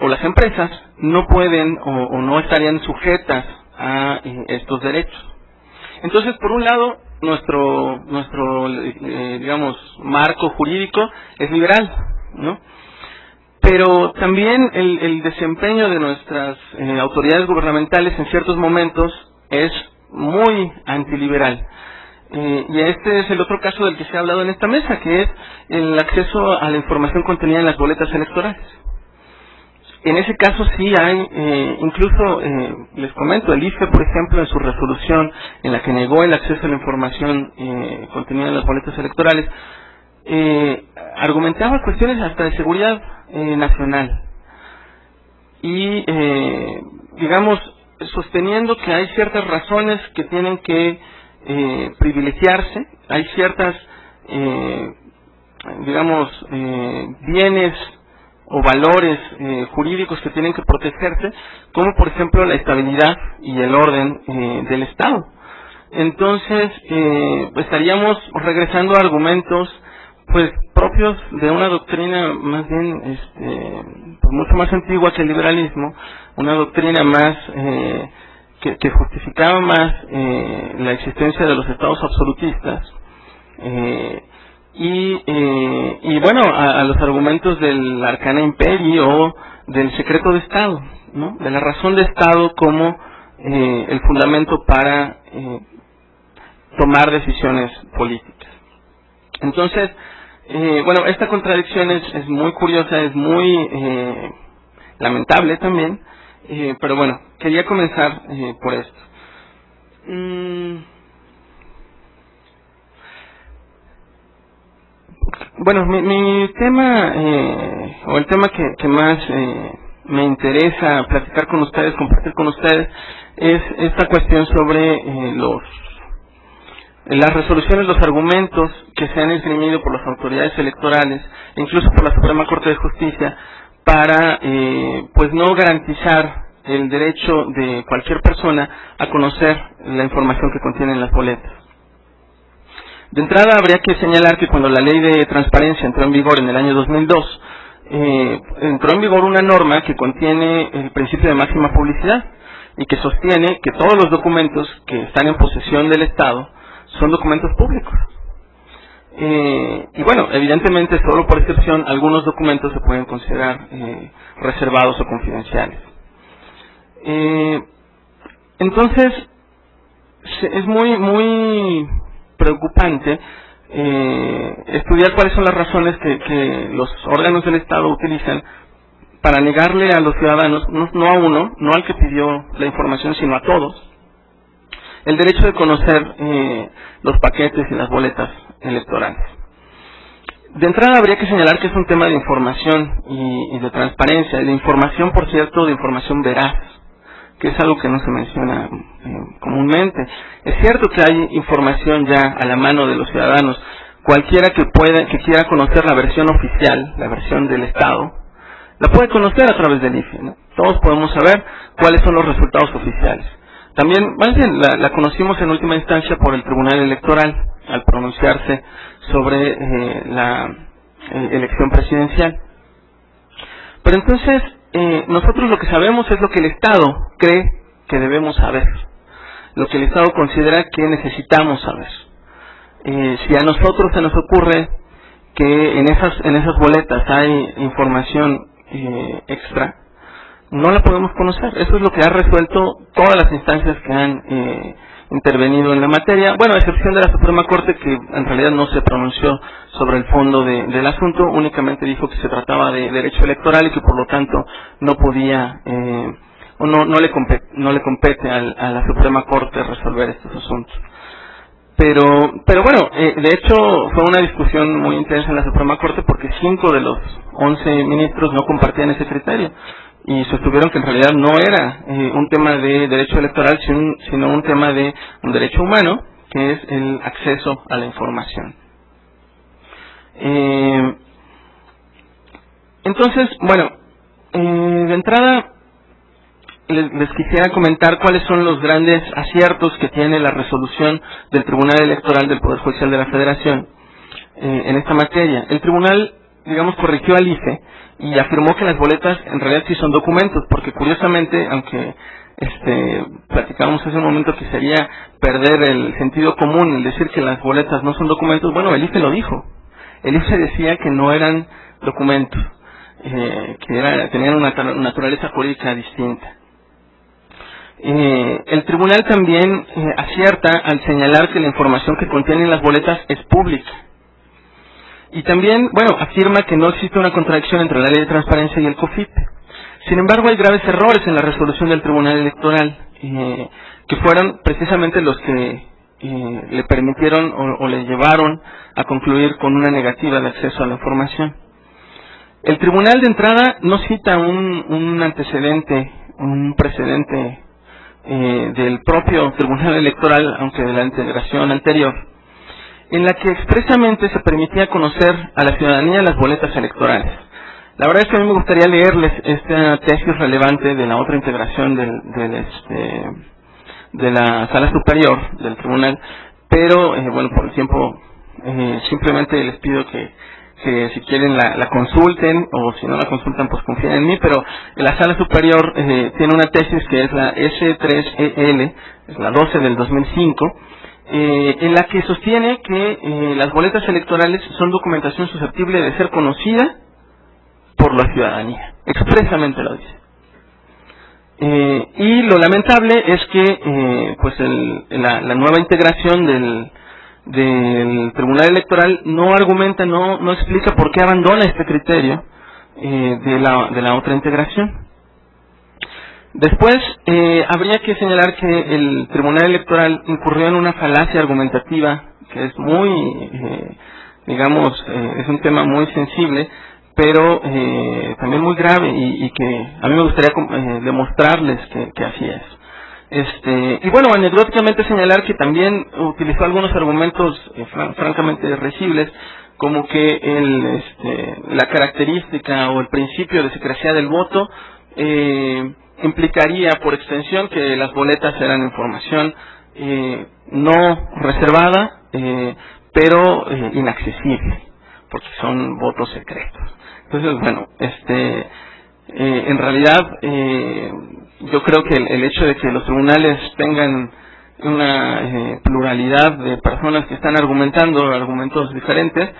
o las empresas no pueden o no estarían sujetas a estos derechos. Entonces, por un lado, nuestro digamos, marco jurídico es liberal, ¿no? Pero también el desempeño de nuestras autoridades gubernamentales en ciertos momentos es muy antiliberal. Y este es el otro caso del que se ha hablado en esta mesa, que es el acceso a la información contenida en las boletas electorales. En ese caso sí hay, incluso les comento, el IFE, por ejemplo, en su resolución en la que negó el acceso a la información contenida en las boletas electorales, argumentaba cuestiones hasta de seguridad nacional. Y, digamos, sosteniendo que hay ciertas razones que tienen que privilegiarse, hay ciertas, digamos, bienes o valores jurídicos que tienen que protegerse, como por ejemplo la estabilidad y el orden del Estado. Entonces, estaríamos regresando a argumentos pues propios de una doctrina más bien pues mucho más antigua que el liberalismo, una doctrina más que justificaba más la existencia de los estados absolutistas, y bueno, a los argumentos del arcana imperi o del secreto de Estado, ¿no? De la razón de Estado como el fundamento para tomar decisiones políticas. Entonces, bueno, esta contradicción es muy curiosa, es muy lamentable también, pero bueno, quería comenzar por esto. Bueno, mi tema, o el tema que más me interesa platicar con ustedes, compartir con ustedes, es esta cuestión sobre las resoluciones, los argumentos que se han esgrimido por las autoridades electorales, incluso por la Suprema Corte de Justicia, para pues no garantizar el derecho de cualquier persona a conocer la información que contienen las boletas. De entrada, habría que señalar que cuando la ley de transparencia entró en vigor en el año 2002, entró en vigor una norma que contiene el principio de máxima publicidad y que sostiene que todos los documentos que están en posesión del Estado son documentos públicos. Y bueno, evidentemente, solo por excepción, algunos documentos se pueden considerar reservados o confidenciales. Entonces, es muy preocupante estudiar cuáles son las razones que los órganos del Estado utilizan para negarle a los ciudadanos, no a uno, no al que pidió la información, sino a todos, el derecho de conocer los paquetes y las boletas electorales. De entrada, habría que señalar que es un tema de información y de transparencia, de información, por cierto, de información veraz, que es algo que no se menciona comúnmente. Es cierto que hay información ya a la mano de los ciudadanos. Cualquiera que quiera conocer la versión oficial, la versión del Estado, la puede conocer a través del IFE, ¿no? Todos podemos saber cuáles son los resultados oficiales. También, más bien, la conocimos en última instancia por el Tribunal Electoral, al pronunciarse sobre la elección presidencial. Pero entonces, nosotros lo que sabemos es lo que el Estado cree que debemos saber, lo que el Estado considera que necesitamos saber. Si a nosotros se nos ocurre que en esas boletas hay información extra, no la podemos conocer. Eso es lo que ha resuelto todas las instancias que han intervenido en la materia, bueno, a excepción de la Suprema Corte, que en realidad no se pronunció sobre el fondo del asunto, únicamente dijo que se trataba de derecho electoral y que por lo tanto no podía o no le compete a la Suprema Corte resolver estos asuntos. Pero bueno, de hecho fue una discusión muy intensa en la Suprema Corte porque 5 de los 11 ministros no compartían ese criterio y sostuvieron que en realidad no era un tema de derecho electoral, sino un tema de un derecho humano, que es el acceso a la información. Entonces, bueno, de entrada les quisiera comentar cuáles son los grandes aciertos que tiene la resolución del Tribunal Electoral del Poder Judicial de la Federación en esta materia. El tribunal, digamos, corrigió al IFE y afirmó que las boletas en realidad sí son documentos, porque curiosamente, aunque platicábamos hace un momento que sería perder el sentido común el decir que las boletas no son documentos, bueno, el IFE lo dijo. El IFE decía que no eran documentos, que tenían una naturaleza jurídica distinta. El tribunal también acierta al señalar que la información que contienen las boletas es pública. Y también, bueno, afirma que no existe una contradicción entre la ley de transparencia y el COFIP. Sin embargo, hay graves errores en la resolución del Tribunal Electoral, que fueron precisamente los que le permitieron o le llevaron a concluir con una negativa de acceso a la información. El tribunal de entrada no cita un antecedente, un precedente del propio Tribunal Electoral, aunque de la integración anterior, en la que expresamente se permitía conocer a la ciudadanía las boletas electorales. La verdad es que a mí me gustaría leerles esta tesis relevante de la otra integración de la Sala Superior del Tribunal, pero bueno, por el tiempo simplemente les pido que si quieren la consulten, o si no la consultan pues confíen en mí, pero la Sala Superior tiene una tesis que es la S3EL, es la 12 del 2005, en la que sostiene que las boletas electorales son documentación susceptible de ser conocida por la ciudadanía, expresamente lo dice. Y lo lamentable es que pues la nueva integración del Tribunal Electoral no argumenta, no explica por qué abandona este criterio de la otra integración. Después, habría que señalar que el Tribunal Electoral incurrió en una falacia argumentativa que es muy, digamos, es un tema muy sensible, pero también muy grave y que a mí me gustaría demostrarles que así es. Y bueno, anecdóticamente señalar que también utilizó algunos argumentos francamente risibles, como que la característica o el principio de secrecía del voto implicaría por extensión que las boletas eran información no reservada, pero inaccesible, porque son votos secretos. Entonces, bueno, en realidad yo creo que el hecho de que los tribunales tengan una pluralidad de personas que están argumentando argumentos diferentes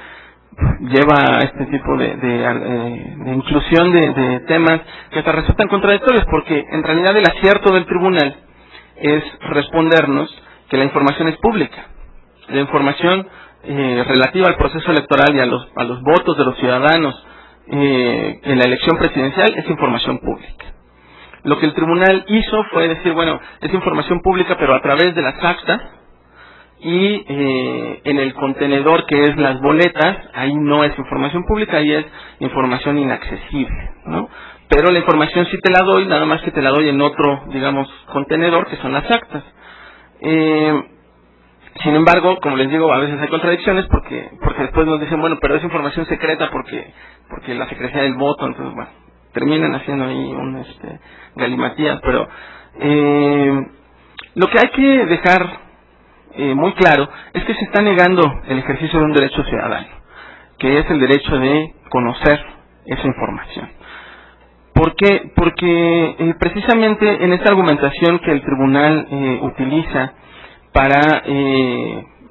lleva a este tipo de inclusión de temas que hasta resultan contradictorios, porque en realidad el acierto del tribunal es respondernos que la información es pública. La información relativa al proceso electoral y a los votos de los ciudadanos en la elección presidencial es información pública. Lo que el tribunal hizo fue decir, bueno, es información pública, pero a través de las actas y en el contenedor que es las boletas, ahí no es información pública, ahí es información inaccesible, ¿no? Pero la información sí te la doy, nada más que te la doy en otro, digamos, contenedor, que son las actas. Sin embargo, como les digo, a veces hay contradicciones porque después nos dicen, bueno, pero es información secreta porque la secrecía del voto, entonces, bueno, terminan haciendo ahí un galimatías, pero lo que hay que dejar muy claro es que se está negando el ejercicio de un derecho ciudadano, que es el derecho de conocer esa información. ¿Por qué? Porque precisamente en esta argumentación que el tribunal utiliza para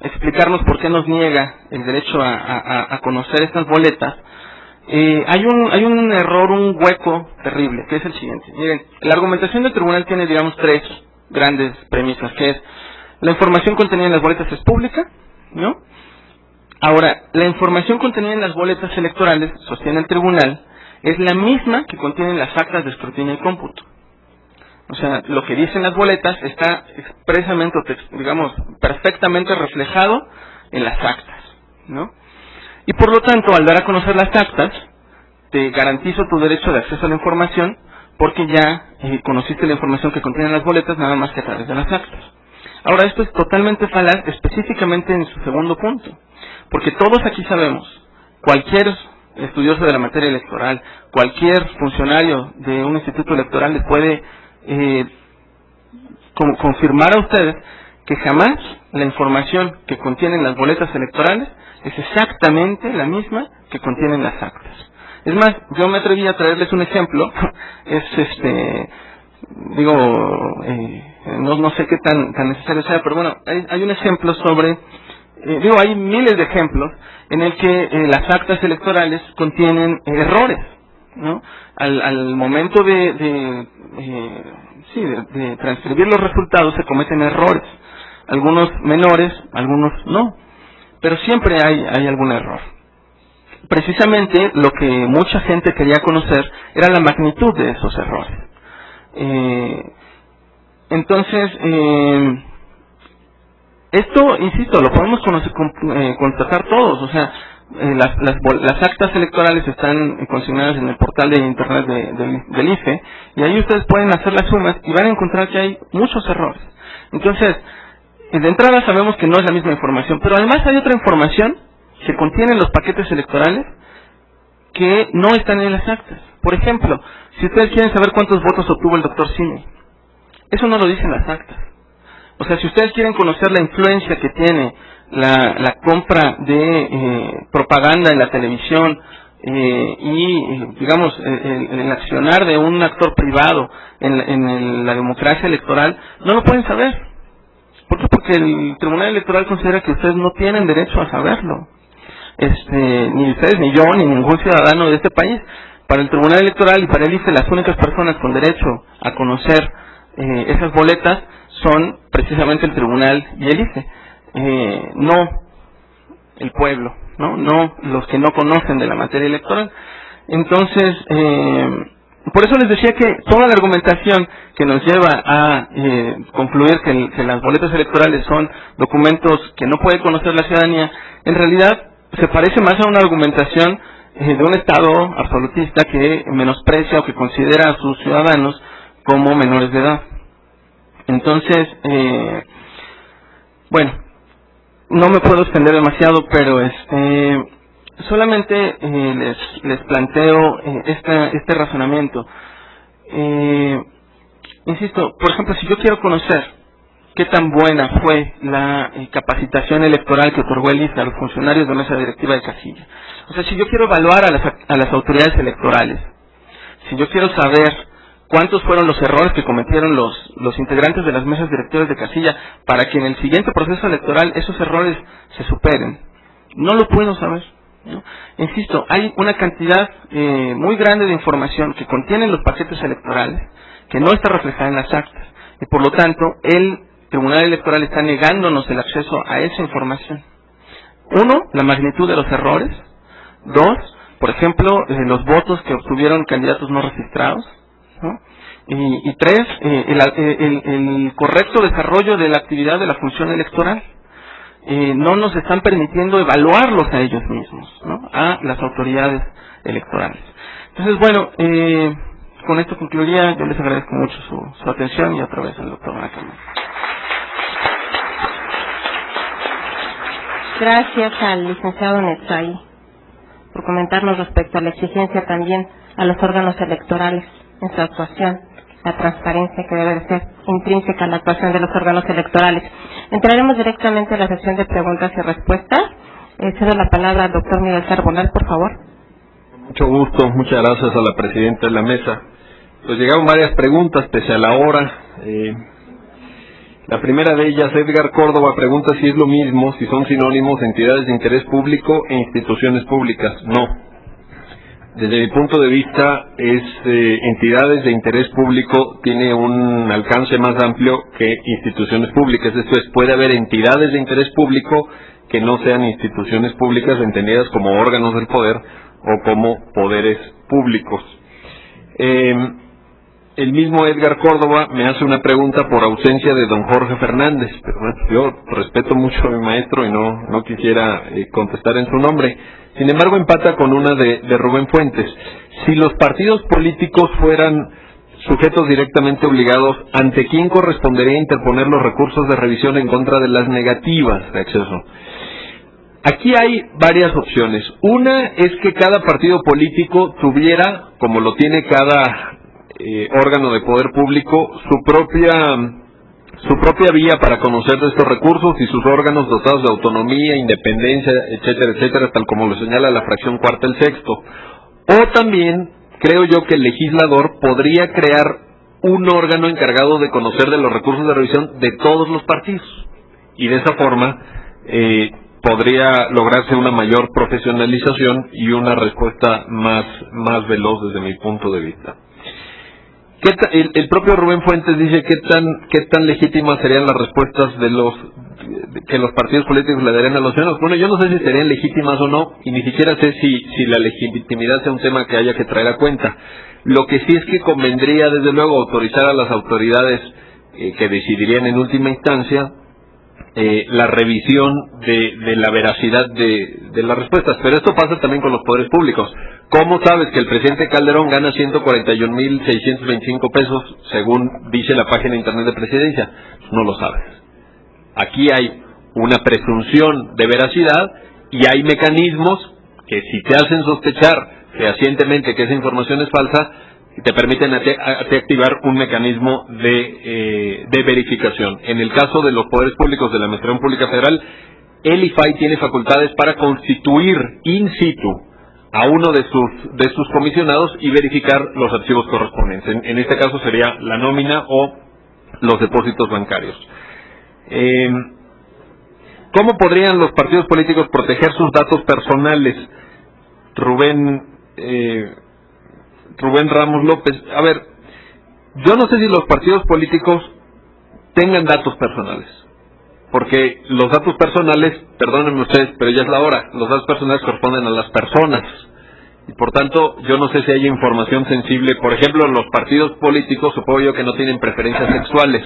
explicarnos por qué nos niega el derecho a conocer estas boletas, hay un error, un hueco terrible, que es el siguiente. Miren, la argumentación del tribunal tiene, digamos, tres grandes premisas, que es la información contenida en las boletas es pública, ¿no? Ahora, la información contenida en las boletas electorales, sostiene el tribunal, es la misma que contienen las actas de escrutinio y cómputo. O sea, lo que dicen las boletas está expresamente, digamos, perfectamente reflejado en las actas, ¿no? Y por lo tanto, al dar a conocer las actas, te garantizo tu derecho de acceso a la información, porque ya conociste la información que contienen las boletas, nada más que a través de las actas. Ahora, esto es totalmente falaz, específicamente en su segundo punto, porque todos aquí sabemos, cualquier estudioso de la materia electoral, cualquier funcionario de un instituto electoral les puede confirmar a ustedes que jamás la información que contienen las boletas electorales es exactamente la misma que contienen las actas. Es más, yo me atreví a traerles un ejemplo, no sé qué tan necesario sea, pero bueno, hay un ejemplo sobre, hay miles de ejemplos en el que las actas electorales contienen errores, ¿no? Al momento de transcribir los resultados se cometen errores, algunos menores, algunos no, pero siempre hay algún error. Precisamente lo que mucha gente quería conocer era la magnitud de esos errores. Entonces, esto, insisto, lo podemos constatar todos, o sea, las actas electorales están consignadas en el portal de internet del IFE, y ahí ustedes pueden hacer las sumas y van a encontrar que hay muchos errores. Entonces, de entrada sabemos que no es la misma información, pero además hay otra información que contienen los paquetes electorales que no están en las actas. Por ejemplo, si ustedes quieren saber cuántos votos obtuvo el doctor Cine, eso no lo dicen las actas. O sea, si ustedes quieren conocer la influencia que tiene la compra de propaganda en la televisión digamos, el accionar de un actor privado en la democracia electoral, no lo pueden saber. ¿Por qué? Porque el Tribunal Electoral considera que ustedes no tienen derecho a saberlo. Ni ustedes, ni yo, ni ningún ciudadano de este país. Para el Tribunal Electoral y para el IFE, las únicas personas con derecho a conocer esas boletas son precisamente el Tribunal y el IFE, no el pueblo, no los que no conocen de la materia electoral. Entonces, por eso les decía que toda la argumentación que nos lleva a concluir que las boletas electorales son documentos que no puede conocer la ciudadanía, en realidad se parece más a una argumentación de un Estado absolutista que menosprecia o que considera a sus ciudadanos como menores de edad. Entonces, bueno, no me puedo extender demasiado, pero solamente les planteo este razonamiento. Insisto, por ejemplo, si yo quiero conocer qué tan buena fue la capacitación electoral que otorgó el IFE a los funcionarios de mesa directiva de casilla, o sea, si yo quiero evaluar a las autoridades electorales, si yo quiero saber cuántos fueron los errores que cometieron los integrantes de las mesas directivas de casilla para que en el siguiente proceso electoral esos errores se superen, no lo puedo saber, ¿no? Insisto, hay una cantidad muy grande de información que contienen los paquetes electorales que no está reflejada en las actas, y por lo tanto el Tribunal Electoral está negándonos el acceso a esa información. Uno, la magnitud de los errores. Dos, por ejemplo, los votos que obtuvieron candidatos no registrados, ¿no? Y tres, el correcto desarrollo de la actividad de la función electoral. No nos están permitiendo evaluarlos a ellos mismos, ¿no? A las autoridades electorales. Entonces, bueno, con esto concluiría. Yo les agradezco mucho su atención y otra vez al doctor Nakama. Gracias al licenciado Netzai por comentarnos respecto a la exigencia también a los órganos electorales en su actuación, la transparencia que debe de ser intrínseca a la actuación de los órganos electorales. Entraremos directamente a la sesión de preguntas y respuestas. Cedo la palabra al doctor Miguel Carbonell, por favor. Mucho gusto, muchas gracias a la presidenta de la mesa. Pues llegaron varias preguntas pese a la hora. La primera de ellas, Edgar Córdoba pregunta si es lo mismo, si son sinónimos entidades de interés público e instituciones públicas. No. Desde mi punto de vista, entidades de interés público tiene un alcance más amplio que instituciones públicas. Esto es, puede haber entidades de interés público que no sean instituciones públicas entendidas como órganos del poder o como poderes públicos. El mismo Edgar Córdoba me hace una pregunta por ausencia de don Jorge Fernández, pero bueno, yo respeto mucho a mi maestro y no quisiera contestar en su nombre. Sin embargo, empata con una de Rubén Fuentes. Si los partidos políticos fueran sujetos directamente obligados, ¿ante quién correspondería interponer los recursos de revisión en contra de las negativas de acceso? Aquí hay varias opciones. Una es que cada partido político tuviera, como lo tiene cada órgano de poder público, su propia vía para conocer de estos recursos y sus órganos dotados de autonomía, independencia, etcétera, etcétera, tal como lo señala la fracción cuarta del sexto. O también creo yo que el legislador podría crear un órgano encargado de conocer de los recursos de revisión de todos los partidos, y de esa forma podría lograrse una mayor profesionalización y una respuesta más veloz desde mi punto de vista. El propio Rubén Fuentes dice qué tan legítimas serían las respuestas que los partidos políticos le darían a los ciudadanos. Bueno, yo no sé si serían legítimas o no, y ni siquiera sé si la legitimidad sea un tema que haya que traer a cuenta. Lo que sí es que convendría, desde luego, autorizar a las autoridades que decidirían en última instancia la revisión de la veracidad de las respuestas. Pero esto pasa también con los poderes públicos. ¿Cómo sabes que el presidente Calderón gana 141,625 pesos, según dice la página de internet de Presidencia? No lo sabes. Aquí hay una presunción de veracidad y hay mecanismos que, si te hacen sospechar fehacientemente que esa información es falsa, te permiten activar un mecanismo de verificación. En el caso de los poderes públicos de la Administración Pública Federal, el IFAI tiene facultades para constituir in situ a uno de sus comisionados y verificar los archivos correspondientes. En este caso sería la nómina o los depósitos bancarios. ¿Cómo podrían los partidos políticos proteger sus datos personales? Rubén Ramos López. A ver, yo no sé si los partidos políticos tengan datos personales, porque los datos personales, perdónenme ustedes, pero ya es la hora, los datos personales corresponden a las personas, y por tanto yo no sé si hay información sensible. Por ejemplo, los partidos políticos, supongo yo que no tienen preferencias sexuales.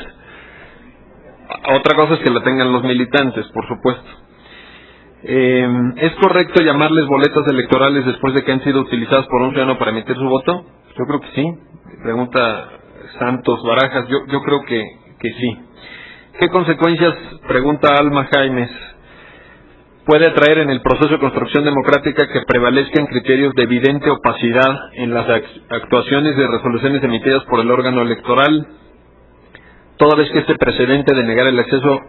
Otra cosa es que la tengan los militantes, por supuesto. ¿Es correcto llamarles boletas electorales después de que han sido utilizadas por un ciudadano para emitir su voto? Yo creo que sí. Pregunta Santos Barajas. Yo creo que sí. ¿Qué consecuencias, pregunta Alma Jaimes, puede atraer en el proceso de construcción democrática que prevalezcan criterios de evidente opacidad en las actuaciones de resoluciones emitidas por el órgano electoral? toda vez que este precedente de negar el acceso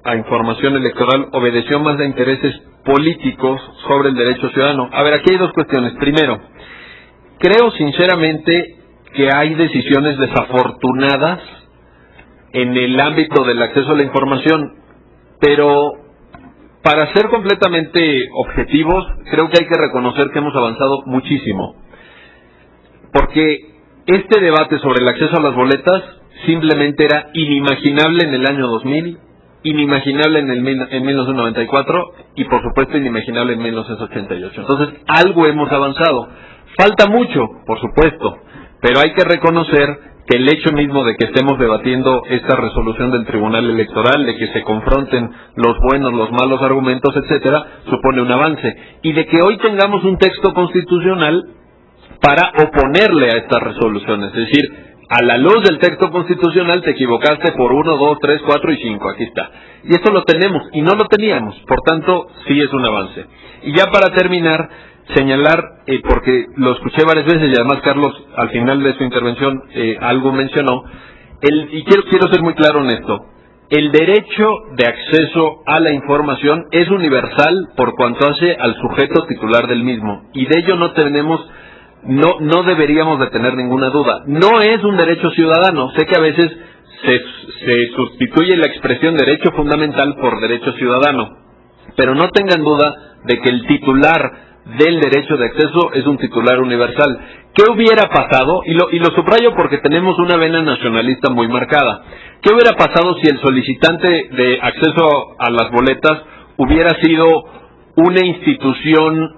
a información electoral obedeció más a intereses políticos sobre el derecho ciudadano. A ver, aquí hay dos cuestiones. Primero, creo sinceramente que hay decisiones desafortunadas en el ámbito del acceso a la información, pero para ser completamente objetivos, creo que hay que reconocer que hemos avanzado muchísimo. Porque este debate sobre el acceso a las boletas simplemente era inimaginable en el año 2000, inimaginable en 1994 y por supuesto inimaginable en 1988. Entonces, algo hemos avanzado. Falta mucho, por supuesto, pero hay que reconocer que el hecho mismo de que estemos debatiendo esta resolución del Tribunal Electoral, de que se confronten los buenos, los malos argumentos, etcétera, supone un avance. Y de que hoy tengamos un texto constitucional para oponerle a estas resoluciones. Es decir, a la luz del texto constitucional te equivocaste por 1, 2, 3, 4 y 5. Aquí está. Y esto lo tenemos y no lo teníamos. Por tanto, sí es un avance. Y ya para terminar, señalar, porque lo escuché varias veces y además Carlos al final de su intervención algo mencionó, y quiero ser muy claro en esto. El derecho de acceso a la información es universal por cuanto hace al sujeto titular del mismo. Y de ello no deberíamos de tener ninguna duda. No es un derecho ciudadano. Sé que a veces se sustituye la expresión derecho fundamental por derecho ciudadano, pero no tengan duda de que el titular del derecho de acceso es un titular universal. ¿Qué hubiera pasado? Y lo subrayo porque tenemos una vena nacionalista muy marcada. ¿Qué hubiera pasado si el solicitante de acceso a las boletas hubiera sido una institución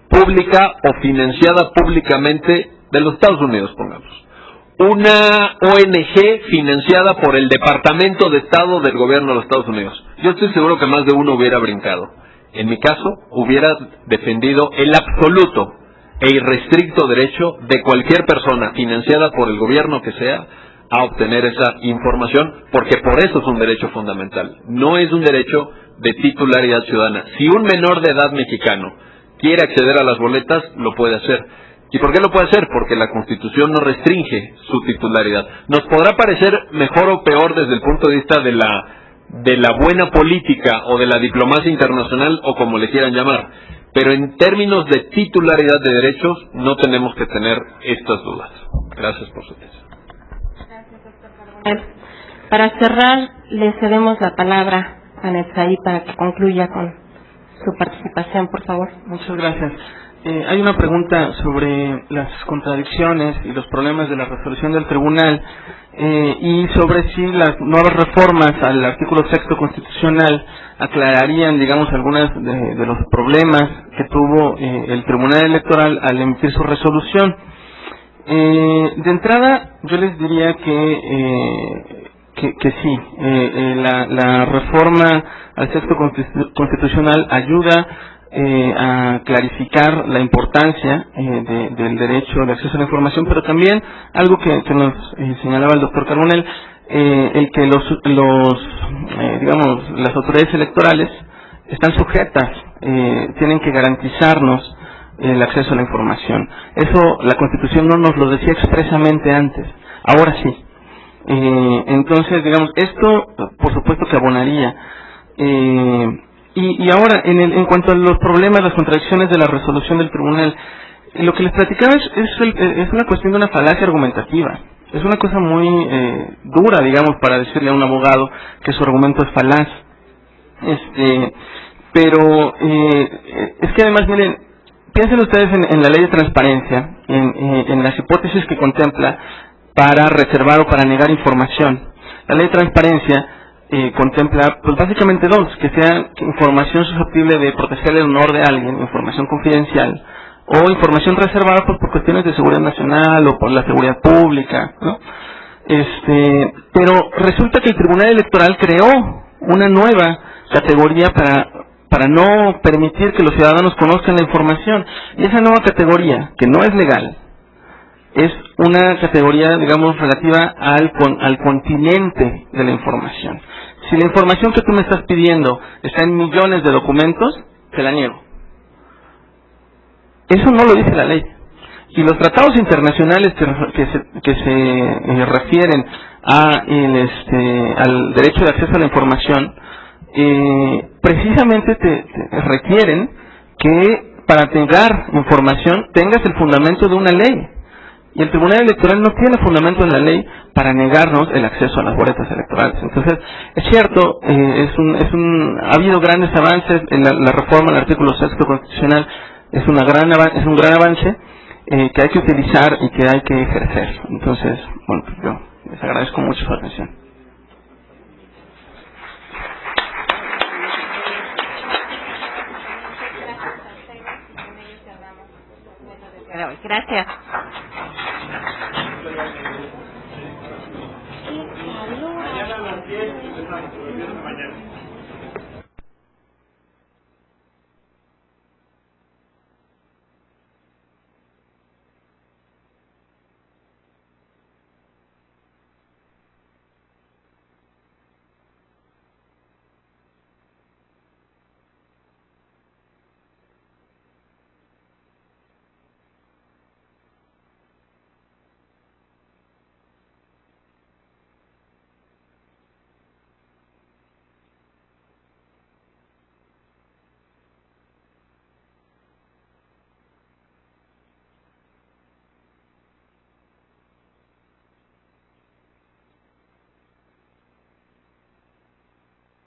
pública o financiada públicamente de los Estados Unidos, pongamos? Una ONG financiada por el Departamento de Estado del gobierno de los Estados Unidos. Yo estoy seguro que más de uno hubiera brincado. En mi caso, hubiera defendido el absoluto e irrestricto derecho de cualquier persona financiada por el gobierno que sea a obtener esa información, porque por eso es un derecho fundamental. No es un derecho de titularidad ciudadana. Si un menor de edad mexicano quiere acceder a las boletas, lo puede hacer. ¿Y por qué lo puede hacer? Porque la Constitución no restringe su titularidad. Nos podrá parecer mejor o peor desde el punto de vista de la buena política o de la diplomacia internacional o como le quieran llamar, pero en términos de titularidad de derechos no tenemos que tener estas dudas. Gracias por su atención. Gracias, doctor Carbonell. Para cerrar, le cedemos la palabra a Netzaí para que concluya con su participación, por favor. Muchas gracias. Hay una pregunta sobre las contradicciones y los problemas de la resolución del tribunal y sobre si las nuevas reformas al artículo 6 constitucional aclararían, digamos, algunas de los problemas que tuvo el Tribunal Electoral al emitir su resolución. De entrada, yo les diría que sí, la reforma al 6 constitucional ayuda a clarificar la importancia del derecho de acceso a la información, pero también algo que nos señalaba el doctor Carbonell, el que digamos, las autoridades electorales están sujetas, tienen que garantizarnos el acceso a la información. Eso la Constitución no nos lo decía expresamente antes, ahora sí. Entonces, digamos, esto por supuesto que abonaría. Y ahora, en cuanto a los problemas, las contradicciones de la resolución del tribunal, lo que les platicaba es una cuestión de una falacia argumentativa. Es una cosa muy dura, digamos, para decirle a un abogado que su argumento es falaz. Pero es que además, miren, piensen ustedes en la ley de transparencia, en las hipótesis que contempla para reservar o para negar información. La ley de transparencia contempla, pues básicamente dos, que sea información susceptible de proteger el honor de alguien, información confidencial, o información reservada pues, por cuestiones de seguridad nacional o por la seguridad pública, ¿no? Pero resulta que el Tribunal Electoral creó una nueva categoría para no permitir que los ciudadanos conozcan la información, y esa nueva categoría, que no es legal, es una categoría, digamos, relativa al continente de la información. Si la información que tú me estás pidiendo está en millones de documentos, te la niego. Eso no lo dice la ley. Y los tratados internacionales que se refieren al derecho de acceso a la información, precisamente te requieren que para tener información tengas el fundamento de una ley. Y el Tribunal Electoral no tiene fundamento en la ley para negarnos el acceso a las boletas electorales. Entonces, es cierto, ha habido grandes avances en la reforma del artículo 6 constitucional, es un gran avance que hay que utilizar y que hay que ejercer. Entonces, bueno, pues yo les agradezco mucho su atención. Gracias.